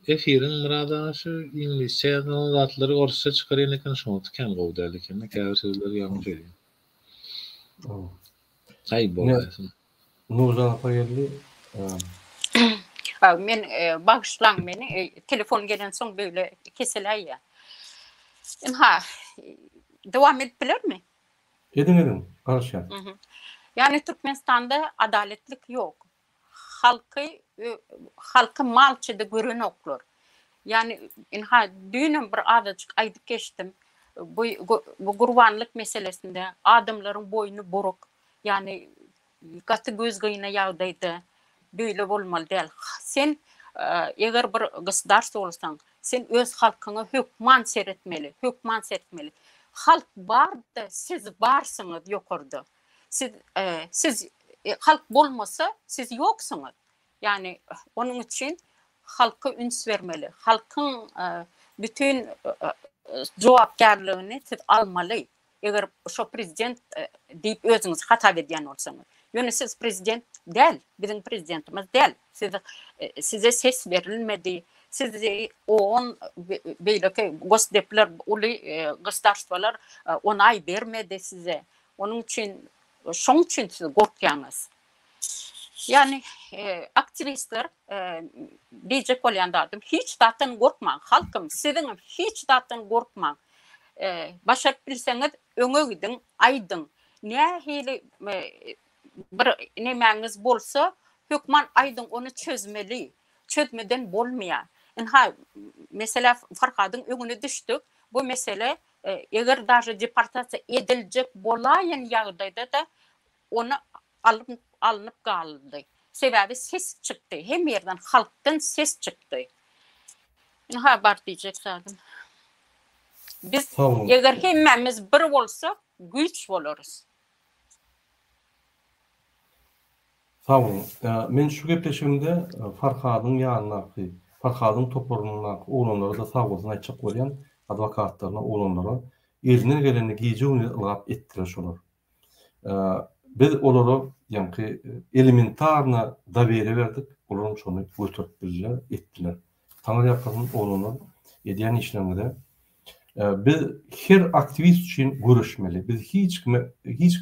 Speaker 3: efirin murada şu İngilizce zatları orsa çıkarýan eken şoňa kem gowdaly eken näkä sözler ýalňyş edýär. Hay bolýar.
Speaker 1: Nurjan apa geldi.
Speaker 2: Men bağışlan meni telefon gelen soň böyle keseler ya. Devam ettiler mi?
Speaker 1: Edin. Garaşýan.
Speaker 2: Yani Türkmenistan'da adaletlik yok. Halkı malçıda görünoklar. Yani dünüm bir adacık aydık geçtim. Bu gurbanlık meselesinde adamların boynu buruk. Yani katı göz gıyına yağdaydı. Böyle olmalı değil. Sen eğer bir gısdarsı olsan, sen öz halkını hükman seyretmeli. Halk var da siz varsınız yukarıda. Siz halk bolmasa siz yoksunuz. Yani onun için halka üns vermeli. Halkın bütün cevapkarlığını siz almalı. Eğer şu prezident deyip özünüz hata edýän olsanız. Yani siz prezident değil, bizim prezidentimiz değil. Size ses verilmedi. Size böyle gosdepler, gosdarstvalar onay vermedi size. Onun için şoň üçin siz gorkýaňyz. Yani aktivistler diyecek bolýandardım. Hiç datdan gorkmaň. Halkym, sizin hiç datdan gorkmaň. Başaryp bilseňiz öňe gidin, aýdyň. Nähili bir nemäňiz bolsa, hökman aýdyň onu çözmeli. Çözmeden bolmaýar. Mesela Farhadyň öňüne düşdük. Bu mesele eğer daşy deportasiya ediljek bolaýan ýagdaýda da onu alınıp galdy. Sebäbi ses çykdy. Hem yerden halkdan ses çykdy. Bar diýjek zadım. Biz eğer hemmemiz bir bolsak güç bolarız.
Speaker 1: Sağ olun. Men şu gepleşimde Farhadyň ýanyna, Farhadyň toparyna oğlanlara da sağ bolsun aýtjak bolýan adwokatlaryna oğlanlara elinden geleni giýjegini ılgap etdiler şolar. Biz olara ýa-ni elementarna dabere berdik. Olar şonu götürüp bilýär, etdiler. Taňa ýakyn oğlanlar edýän işlerinde biz her aktivist üçin görüşmeli. Biz hiç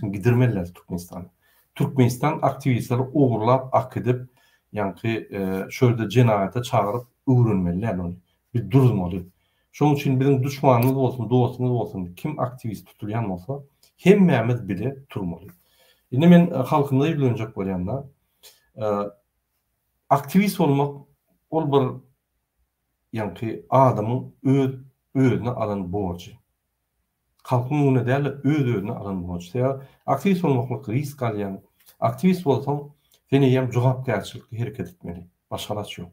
Speaker 1: kim gidirmeliler Türkmenistan'a. Türkmenistan aktivistleri oğurlap akıdıp yani şöyle cinayete çağırıp öğrenmeliler onu. Bir durmalı. Şunun için bizim düşmanımız olsun, dostumuz olsun, kim aktivist tutulyan olsa hemmemiz bile turmalı. Yine men halkımda evlenecek bolýanda aktivist olmak ol bir yani adamın özüne alan borcu. Halkın önüne değil, özüne alan borcu. Ya aktivist olmak risk alyan. Aktivist olsan seni hem jogapkärçilikle hareket etmeli. Başkalaç yok.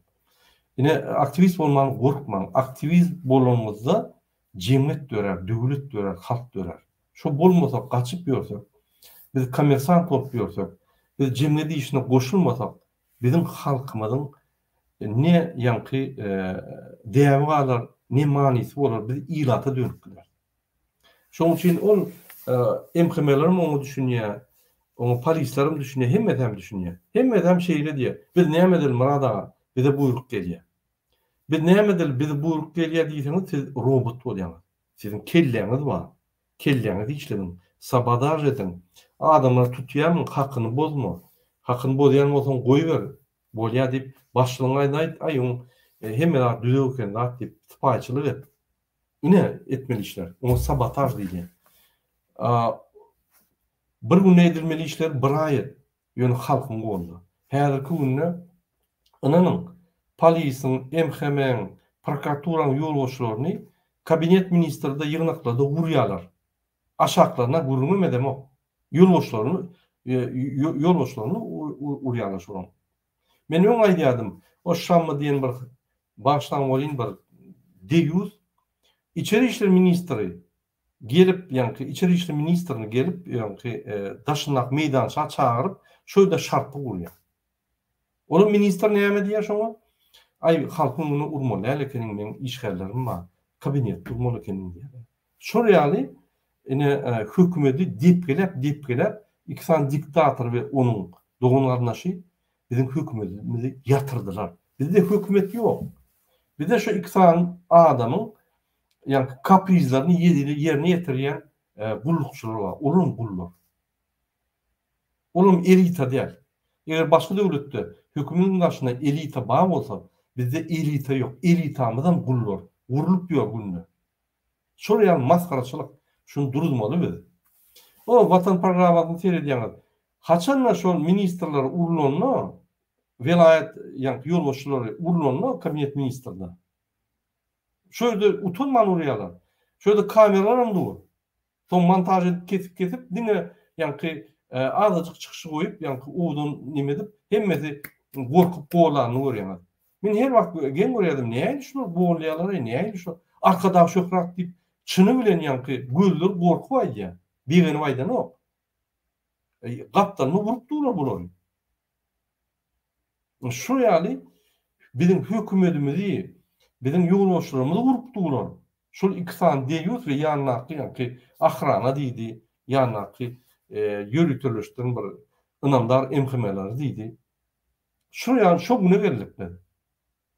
Speaker 1: Yine aktivist olmanı korkman. Aktivist bolmamızda cemiyet dörer, döwlet dörer, halk dörer. Şu bolmasa kaçıp ýörse biz kommersant bolup ýörsek, biz jemgyýet işine goşulmasak, bizim halkymyzyň ne ýanky däbi galar, ne manysy bolar, biz ilata dönüp gider. Şoň üçin ol MHM'lerim onu düşünýär, onu polislerim düşünýär, hemmedem düşünýär. Hemmedem şeýle diýär. Biz näme edelim Murad aga? Bize buyruk gelýär. Biz näme edelim? Bize buyruk gelýär diýseňiz, siz robot bolýaňyz. Sizin kelleňiz bar. Kelleňizi işledin. Sabotaj edin. Adamlar tutýarmy, hakyny bozma. Hakyny bozýan bolsaň goýber. Bolýar diýip başlygyňa aýt, aýyň hemmeler düzek eken zat diýip sypaýçylyk et. Ine etmeli işler. Onu sabotaj diýilýär. Bir gün edilmeli işler bir aýy ýöne halkyň golunda. Häzirki günde ynanyň polisiň, MHM'ň, prokuraturaň ýolbaşçylaryny kabinet ministrinde ýygnaklada urýarlar. Aşaklaryna gurulmam edem o. Ýolbaşçylaryny urýarlar şoň. Men öň aýdýadym, o şammy diýen bir başlan bolýan bir deýüz İçeri İşler Ministri gelip, yani İçeri İşler Ministrini gelip, yani daşınak meydança çağırıp, şöyle şartı kuruyor. Onun minister näme diýär şoňa? Ay halkyň bunu urmaly, lekin men işgärlerim bar. Kabinet urmaly ekeniň diýär. Şoňaly ine hökümeti dipgelep, iksan diktator we onuň dogunlarnaşy bizim hökümetimizi yatırdylar. Bizde hökümet ýok. Bizde şu iksan adamyň yani kaprizlerini yerine getirýän gullukçylar bar. Olum gullar. Olum elita diýär. Eger başga döwletde hökümetin başyna elita bar bolsa, bizde elita ýok. Elitamyzdan gullar. Urulup ýör günde. Şoňa maskaraçylyk. Şunu durulmaly biz. O vatan programasyny seredýäňiz. Haçanla şol ministrler urulanna, velayet yani ýolbaşçylary urulanna kabinet ministrinde. Şöyle utanman urýarlar. Şöyle kameralar dur. Son montaj edip kesip dine yani azıcık çıkışı koyup yani udan nime edip hemmesi korkup boğulanını görýärler. Men her wagt gen görýärdim. Näme şunu boğulýarlar, näme şu arkada şöhret diýip çyny bilen yani gözler korkup aýdýar. Begeni aýdan ok. Gapdan vurup durlar bular. Şu ýaly bizim hökümetimizi bizim ýolbaşçylarymyzy vurup durlar. Şol iksan deýüz we ýanyňky ýa-ni ahrana diýdi, ýanyňky ýöretülüşden bir ynamdar MHM'ler diýdi. Şu ýa şo güne gerilipdi.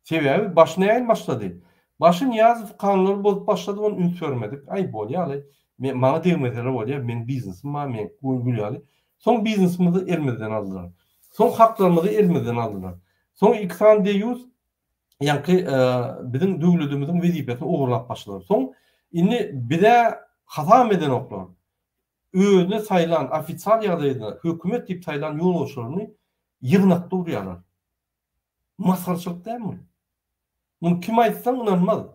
Speaker 1: Sebäbi başyna ýaýyn başlady. Başy Niýazow kanunlary bolup başlady, onu üns görmedik. Aý bolýaly. Men maňa degmeler bolýar, men biznesim bar, men gülýaly. Soň biznesimizi elmeden aldylar. Soň haklarymyzy elmeden aldylar. Soň iksan deýüz yani bizim döwletimizin wezipesini ogurlap başladylar. Soň indi bide hata eden oklar. Özüne saýlan ofisial ýagdaýda hökümet diýip saýlan ýolbaşçylaryny ýygnakda urýarlar. Maskarçylyk dämi? Bunu kim aýtsa inanmaz.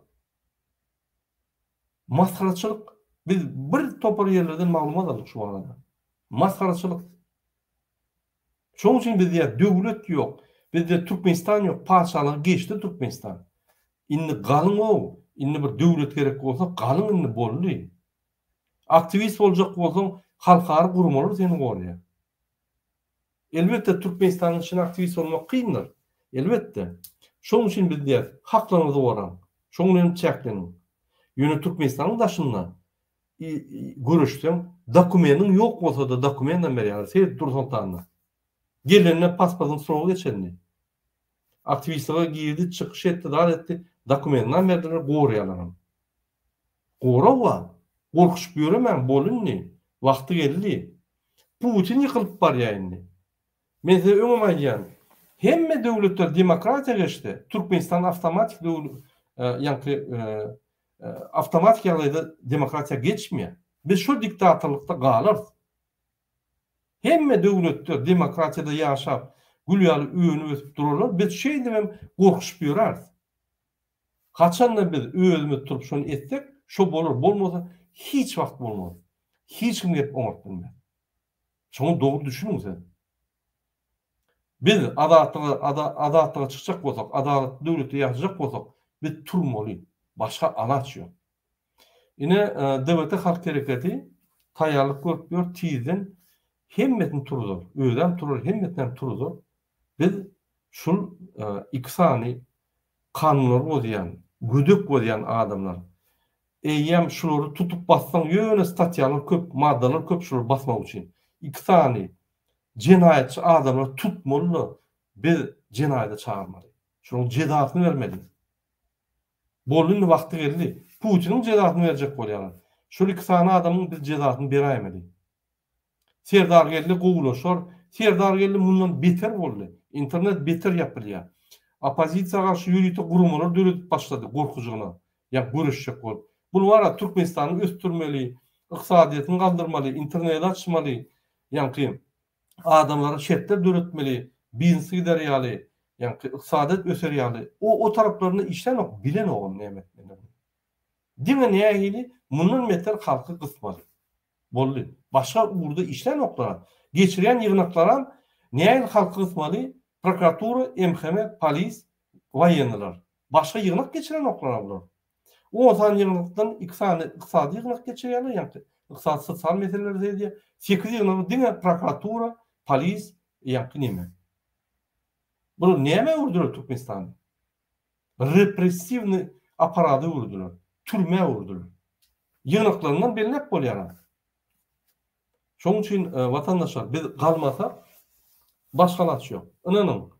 Speaker 1: Maskarçylyk. Biz bir topar ýerlerden maglumat aldyk şu arada. Maskarçylyk. Şoň üçin bizde döwlet ýok. Bizde Türkmenistan ýok, paçalyk geçdi Türkmenistan. Indi galyň o, indi bir döwlet gerek bolsa, galyň indi boldy. Aktivist boljak bolsaň, halkary gurmalar seni gorýar. Elbetde Türkmenistanyň üçin aktivist bolmak kyndyr. Elbetde. Şoň üçin biz diýär, haklaryňyzy goran. Şoň bilen çäklenin. Ýöne Türkmenistanyň daşynda görüşsem, dokumentin ýok bolsa da dokumentten berýär. Seyret dursan tanı. Gelenine pasportyny soraw geçenni. Aktivistler girdi, çıkış etti, dar etti. Dokumentler verdiler, gorýarlar. Gorawa. Korkuş göremem, bolunni. Vakti geldi. Putin yıkılıp barýar indi. Men size öňe aýdýan. Hemme döwletler demokratiýa geçdi. Türkmenistan avtomatik avtomatik ýalyda demokratiýa geçmiyor. Biz şu diktatorlukda galyrys. Hemme döwletler demokratiýada ýaşap, gülýaly öýünü ösüp durarlar. Biz şey demem korkuş ýörärys. Kaçanda biz özümiz turup şonu etsek, şo bolur, bolmasa hiç wagt bolmaz. Hiç kim gep oňatmaz. Şonu dogry düşünüň sen. Biz adatlyga çykjak bolsak, adalet döwleti ýaşajak bolsak, biz turmaly. Başga alaç ýok. Ine DBT Halk Hereketi taýýarlyk görüp ýör, tiýden hemmetin turudur. Öýdem turur, hemmetten turudur. Biz şul iksani kanunlar bolýan, güdük bolýan adamlar. Eýem şulary tutup bassaň ýöne statýalar köp, maddalar köp şulary basmak üçin. Iksani cinayetçi adamlar tutmalı, biz cinayete çağırmalı. Şunun cezasyny vermeli. Bolun wagty geldi. Putin'in cezasyny verecek bolýar. Şol iki sany adamyň biz cezasyny berýärmeli. Serdar geldi gowlaşar, Serdar geldi mundan beter boldy. İnternet beter ýapylýar. Opozisiýa garşy ýürüýte gurumlar döretip başlady gorkujugyna. Ýa görüşjek bol. Bul wara Türkmenistany östürmeli, yksadyýatyny galdyrmaly, internet açmaly. Ýa-ni adamlara şertler döretmeli, biznesi giderýäli, ýa-ni yksadyýat öserýäli. O taraplaryny işlen ok, bilen ogam nämetler. Diňe nähili mundan meter halky gysmaly. Boldy. Başga urda işlen oklara, geçirýän ýygnaklara nähili halky gysmaly? Prokuratura, MHM, polis, waýenler. Başga ýygnak geçiren oklara bular. O san ýygnakdan iqtisadi ýygnak geçirýärler, ýa-ni iqtisadi sosial meseleler diýip 8 ýygnak diňe prokuratura, polis, ýa-ni näme? Bu näme urdular Türkmenistany? Repressivni aparady urdular, türme urdular. Ýygnaklaryndan belinip bolýar. Şoň üçin watandaşlar biz galmasak başgalat ýok. Inanyň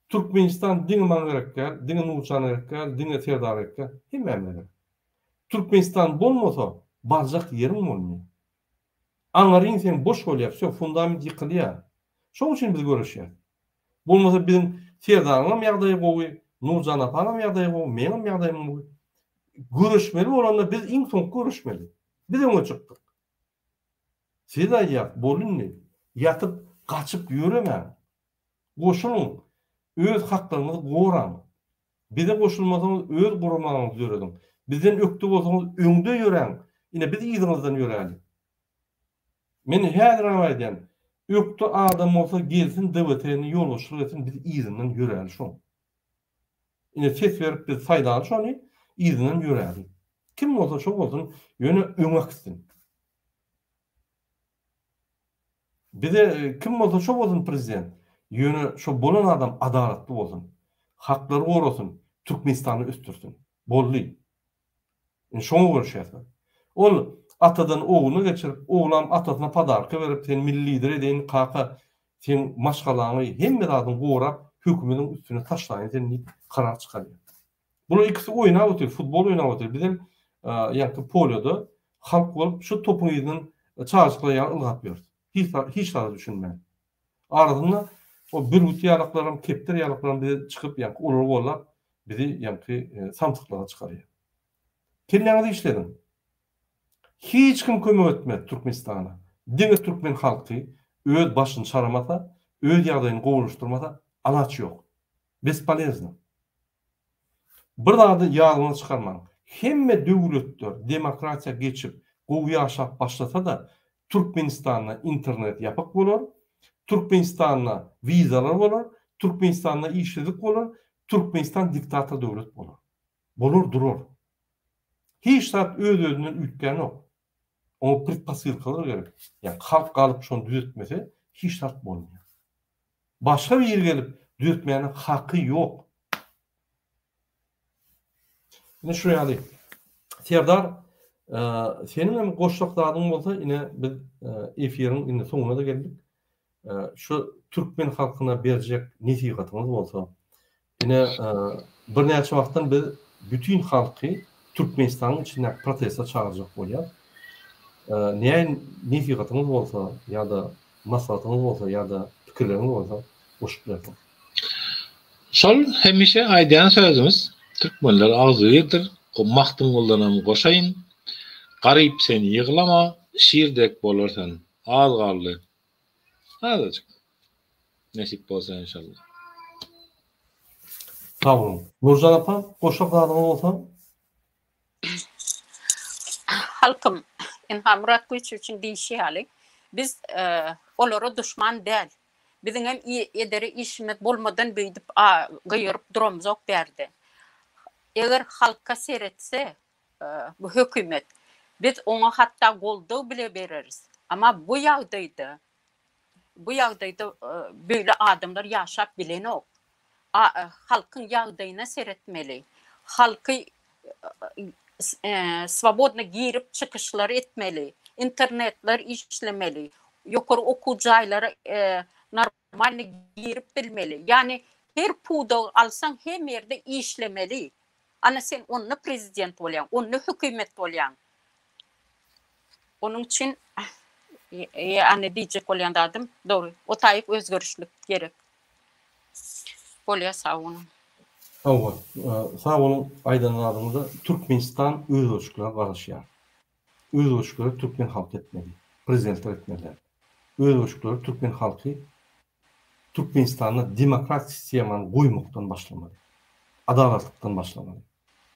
Speaker 1: Türkmenistan diňe man gerekler, diňe nurçan gerekler, diňe Serdar gerekler, hemmeler. Türkmenistan bolmasa barjak ýerim bolmaýar. Aňaryň sen boş bolýar, şo fundament ýykylýar. Şoň üçin biz görüşýär. Bolmasa bizim Serdaryň ýagdaýy gowy, Nurjan apanyň ýagdaýy gowy, meniň ýagdaýym gowy. Görüşmeli bolanda biz iň soň görüşmeli. Biz öňe çykdyk. Seda ýap bolunny, ýatyp gaçyp ýöremäň. Goşulyň, öz haklaryňyzy goraň. Bize goşulmasaňyz öz guramaňyzy ýörediň. Bizden ökde bolsaňyz öňde ýöreň. Ine biz ýygyňyzdan ýöräli. Men häzir aýdýan, ökde adam bolsa gelsin dewletini ýoluşyr etsin, biz ýygyňdan ýöräli şo. Ine ses berip biz faýdaly şonu ýygyňdan ýöräli. Kim bolsa şo bolsun, ýöne öňe gitsin. Bize kim bolsa şo bolsun prezident. Ýöne şo bolan adam adalatly bolsun. Haklary gorasyn, Türkmenistany östürsin. Bolly. Şoňa görüşýär. Ol atadan oğlunu geçirip, oğlan atasyna padarka berip, sen milli lider edin, kaka, sen maşgalaňy hemme adam gorap, hökümetiň üstüne taşlaýan sen karar çykarýar. Bunu ikisi oýnap otur, futbol oýnap otur. Bizim ýa-ni polioda halk bolup şu topuň ýerden çarşyklaýan ılgap ber. Hiç daha düşünmän. Aradyna o bir buty ýalaklarym, kepter ýalaklarym bize çykyp ýa-ni olar bolap bizi ýa-ni samtyklara çykarýar. Kelleňizi işledin. Hiç kim kömek etmedi Türkmenistana. Diňe Türkmen halky öz başyny çaramasa, öz ýagdaýyny gowruşdurmasa alaç ýok. Bespolezno. Bir daha ýalyny çykarmaň. Hemme döwletler demokratiýa geçip, gowy ýaşap başlasa da Türkmenistana internet ýapyk bolar, Türkmenistana vizalar bolar, Türkmenistana işledik bolar, Türkmenistan diktator döwlet bolar. Bolur durur. Hiç zat öz-özünden ütgeni yok. Onu predposilkalar gerek. Yani halk kalıp şonu düzeltmese hiç zat bolmuyor. Başka bir yer gelip düzeltmeyenin hakkı yok. Yine şuraya alayım. Serdar, senin hem goşluklardan olsa yine biz efirin yine sonuna da geldik. Şu Türkmen halkına verecek nesihatımız olsa yine bir neçe wagtdan biz bütün halkı Türkmenistan'ın içinde protesta çağıracak bolýar. Nesihatımız olsa ya da maslahatımız olsa ya da pikirlerimiz olsa boşup bırakın.
Speaker 3: Şol hemişe aýdýan sözümüz Türkmenler agzy ýerdir. Maktym gollanam goşaýyn. Garyp seni ýyglama, şiirdek bolarsan az garly. Azyjyk. Nesip bolsa inşallah.
Speaker 1: Sağ olun. Nurjan apam, goşluklardan olsa
Speaker 2: Halkım, Murat Güç üçün diýişýärlik. Biz olara düşman däl. Biziň hem ederi işimiz bolmadan beýdip gyýryp duramyzok berdi. Eger halka seretse bu hökümet, biz ona hatta goldaw bile bereriz. Ama bu ýagdaýda bu ýagdaýda böyle adamlar ýaşap bilenok. Halkın ýagdaýyna seretmeli. Halky swobodna girip çıkışlar etmeli. İnternetler işlemeli. Ýokary okuw jaýlary normal girip bilmeli. Yani her puda alsan hem yerde işlemeli. Ana sen onu prezident bolýan, onu hökümet bolýan. Onun için yani diýjek bolýan dadım, doğru. O taýyp özgörüşlük gerek. Bolýa sağ olun.
Speaker 1: Sağ olun aydınladığımızda Türkmenistan öz ölçülerine karışıyor. Öz ölçüleri Türkmen halkı etmeli. Prezidentler etmeliler. Öz ölçüleri Türkmen halkı Türkmenistan'ı demokratik sistemanı koymaktan başlamalı. Adaletlikten başlamalı.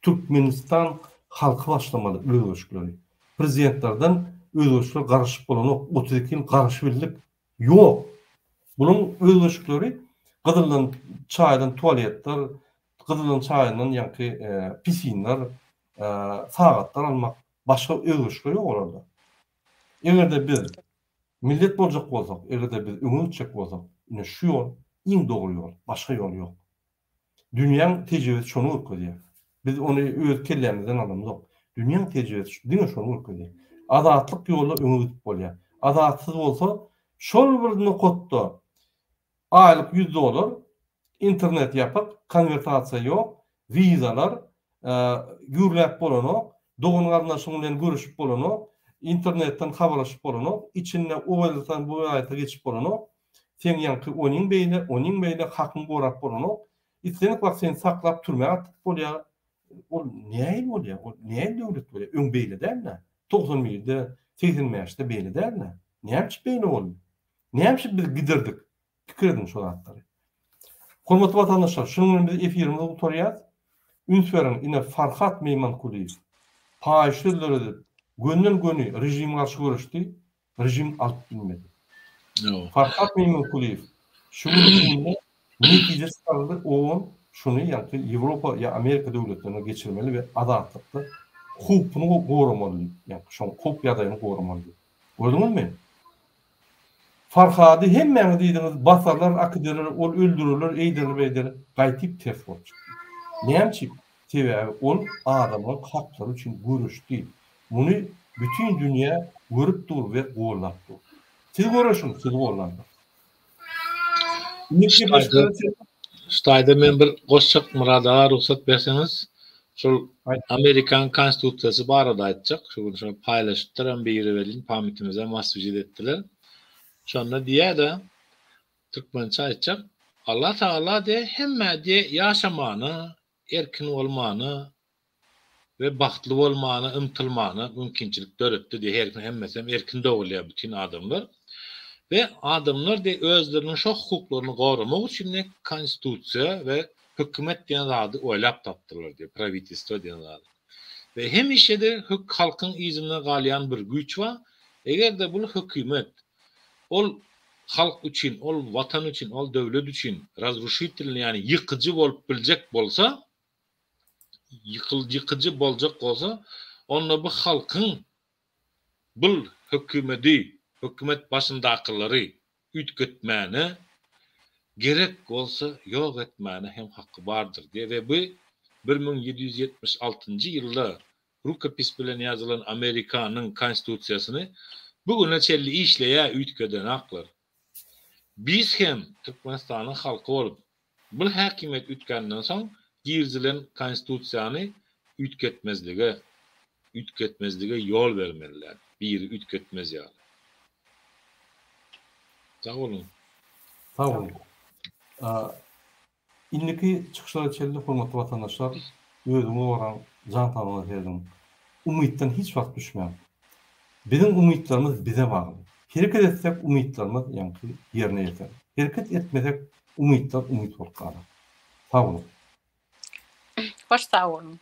Speaker 1: Türkmenistan halkı başlamalı öz ölçüleri. Prezidentlerden öz ölçüleri karışıp olan o 32 yıl karışıbillik yok. Bunun öz ölçüleri Gıdırlan çaydan tuvaletler, Gıdırlan çayından yankı pisinler, saatler almak başka ölçüleri yok orada. Eğer de biz millet bolacak bolsak, eğer de biz ömür çek bolsak, yine şu yol, en doğru yol, başka yol yok. Dünyanın tecrübesi şunu ürküdüyor. Biz onu öz kellerimizden alımız yok. Dünyanın tecrübesi dünya şunu ürküdüyor. Adaletlik yolla ömür bolýar. Adaletsiz bolsa, şol birini kotda aylık $100, internet yapıp, konvertasiya yok, vizalar, gürläp bolanok, doğun garnaşyň bilen görüşip bolanok, internetten habarlaşyp bolanok, içinde o wagtdan bu aýta geçip bolanok, sen ýanky onuň beýle hakyň gorap bolanok, islenek wagt seni saklap türmäge atyp bolýar. O näme bolýar? O näme döwlet bolýar? Öň beýle dälme. 90-da, 80-de beýle dälme. Näme beýle bolýar? Näme biz giderdik? Pikir edin şol atlary. Hormatly vatandaşlar, şunun biz efirimizde oturýar. Ünsveren ine Farhat Meymankuliýew. Paýşlylary gönden gönü rejim garşy görüşdi. Rejim alyp bilmedi. Farhat Meymankuliýew şunun netije çykardy. O şunu ýa-da Ýewropa ýa Amerika döwletlerine geçirmeli we adaletlikde hukukyny goramaly. Ýa-da şol hukuk ýadaýyny goramaly. Gördüňizmi? Farhady hemmeňiz diýdiňiz basarlar, akdylar, ol öldürürler, eýdirler, gaýtyp ters bolýar. Näme? Sebäbi ol adamyň haklary üçin görüşdi. Muny bütün dünýä görüp dur we gollap dur. Siz görüşün, siz gollandyr.
Speaker 3: Ştaýda men bir goşçak murada ruhsat berseňiz, şol Amerikan konstitusiýasy barada aýtjak, şunu paýlaşdyran biri welin pamitimize masjid etdiler. Şonda diýär-de Türkmençe aýtjak, Allah Taala de hemme de ýaşamany, erkin bolmany we bagtly bolmany, ymtylmany mümkinçilik döretdi diýär. Her kim hemmesem erkin bolýar bütün adamlar. Ve adamlar de özlerinin şo hukuklaryny goramak üçin konstitusiýa we hökümet diýen zady oýlap tapdylar diýär, pravitelstvo diýen zady. Ve hemişe de halkyň izine galýan bir güç var. Eger de bu hökümet ol halk üçin, ol watan üçin, ol döwlet üçin razrushitelni yani yıkıcı bolup biljek bolsa, yıkıcı boljak bolsa, onda bu halkyň bu hökümet başındakylary ütgetmäni gerek bolsa ýok etmäni hem hakkı bardyr diye ve bu 1776-njy ýylda rukopis bilen ýazylan Amerikanyň konstitusiýasyny bugüne çelli işleýä ütgeden aklar. Biz hem Türkmenistanyň halky bolup bu häkimet ütkenden soň girzilen konstitusiýany ütgetmezlige ýol bermeliler. Biri ütgetmez ýaly. Sağ olun.
Speaker 1: Sağ olun. İndiki çıkışlara çelli hormatly vatandaşlar, özüňe boran jan tanıma berdim. Umytdan hiç wagt düşmän. Bizim umytlarymyz bize bagly. Hereket etsek umytlarymyz ýanky ýerine ýeter. Hereket etmesek umytlar umyt bolup galar. Sağ olun.
Speaker 2: Hoş sağ olun.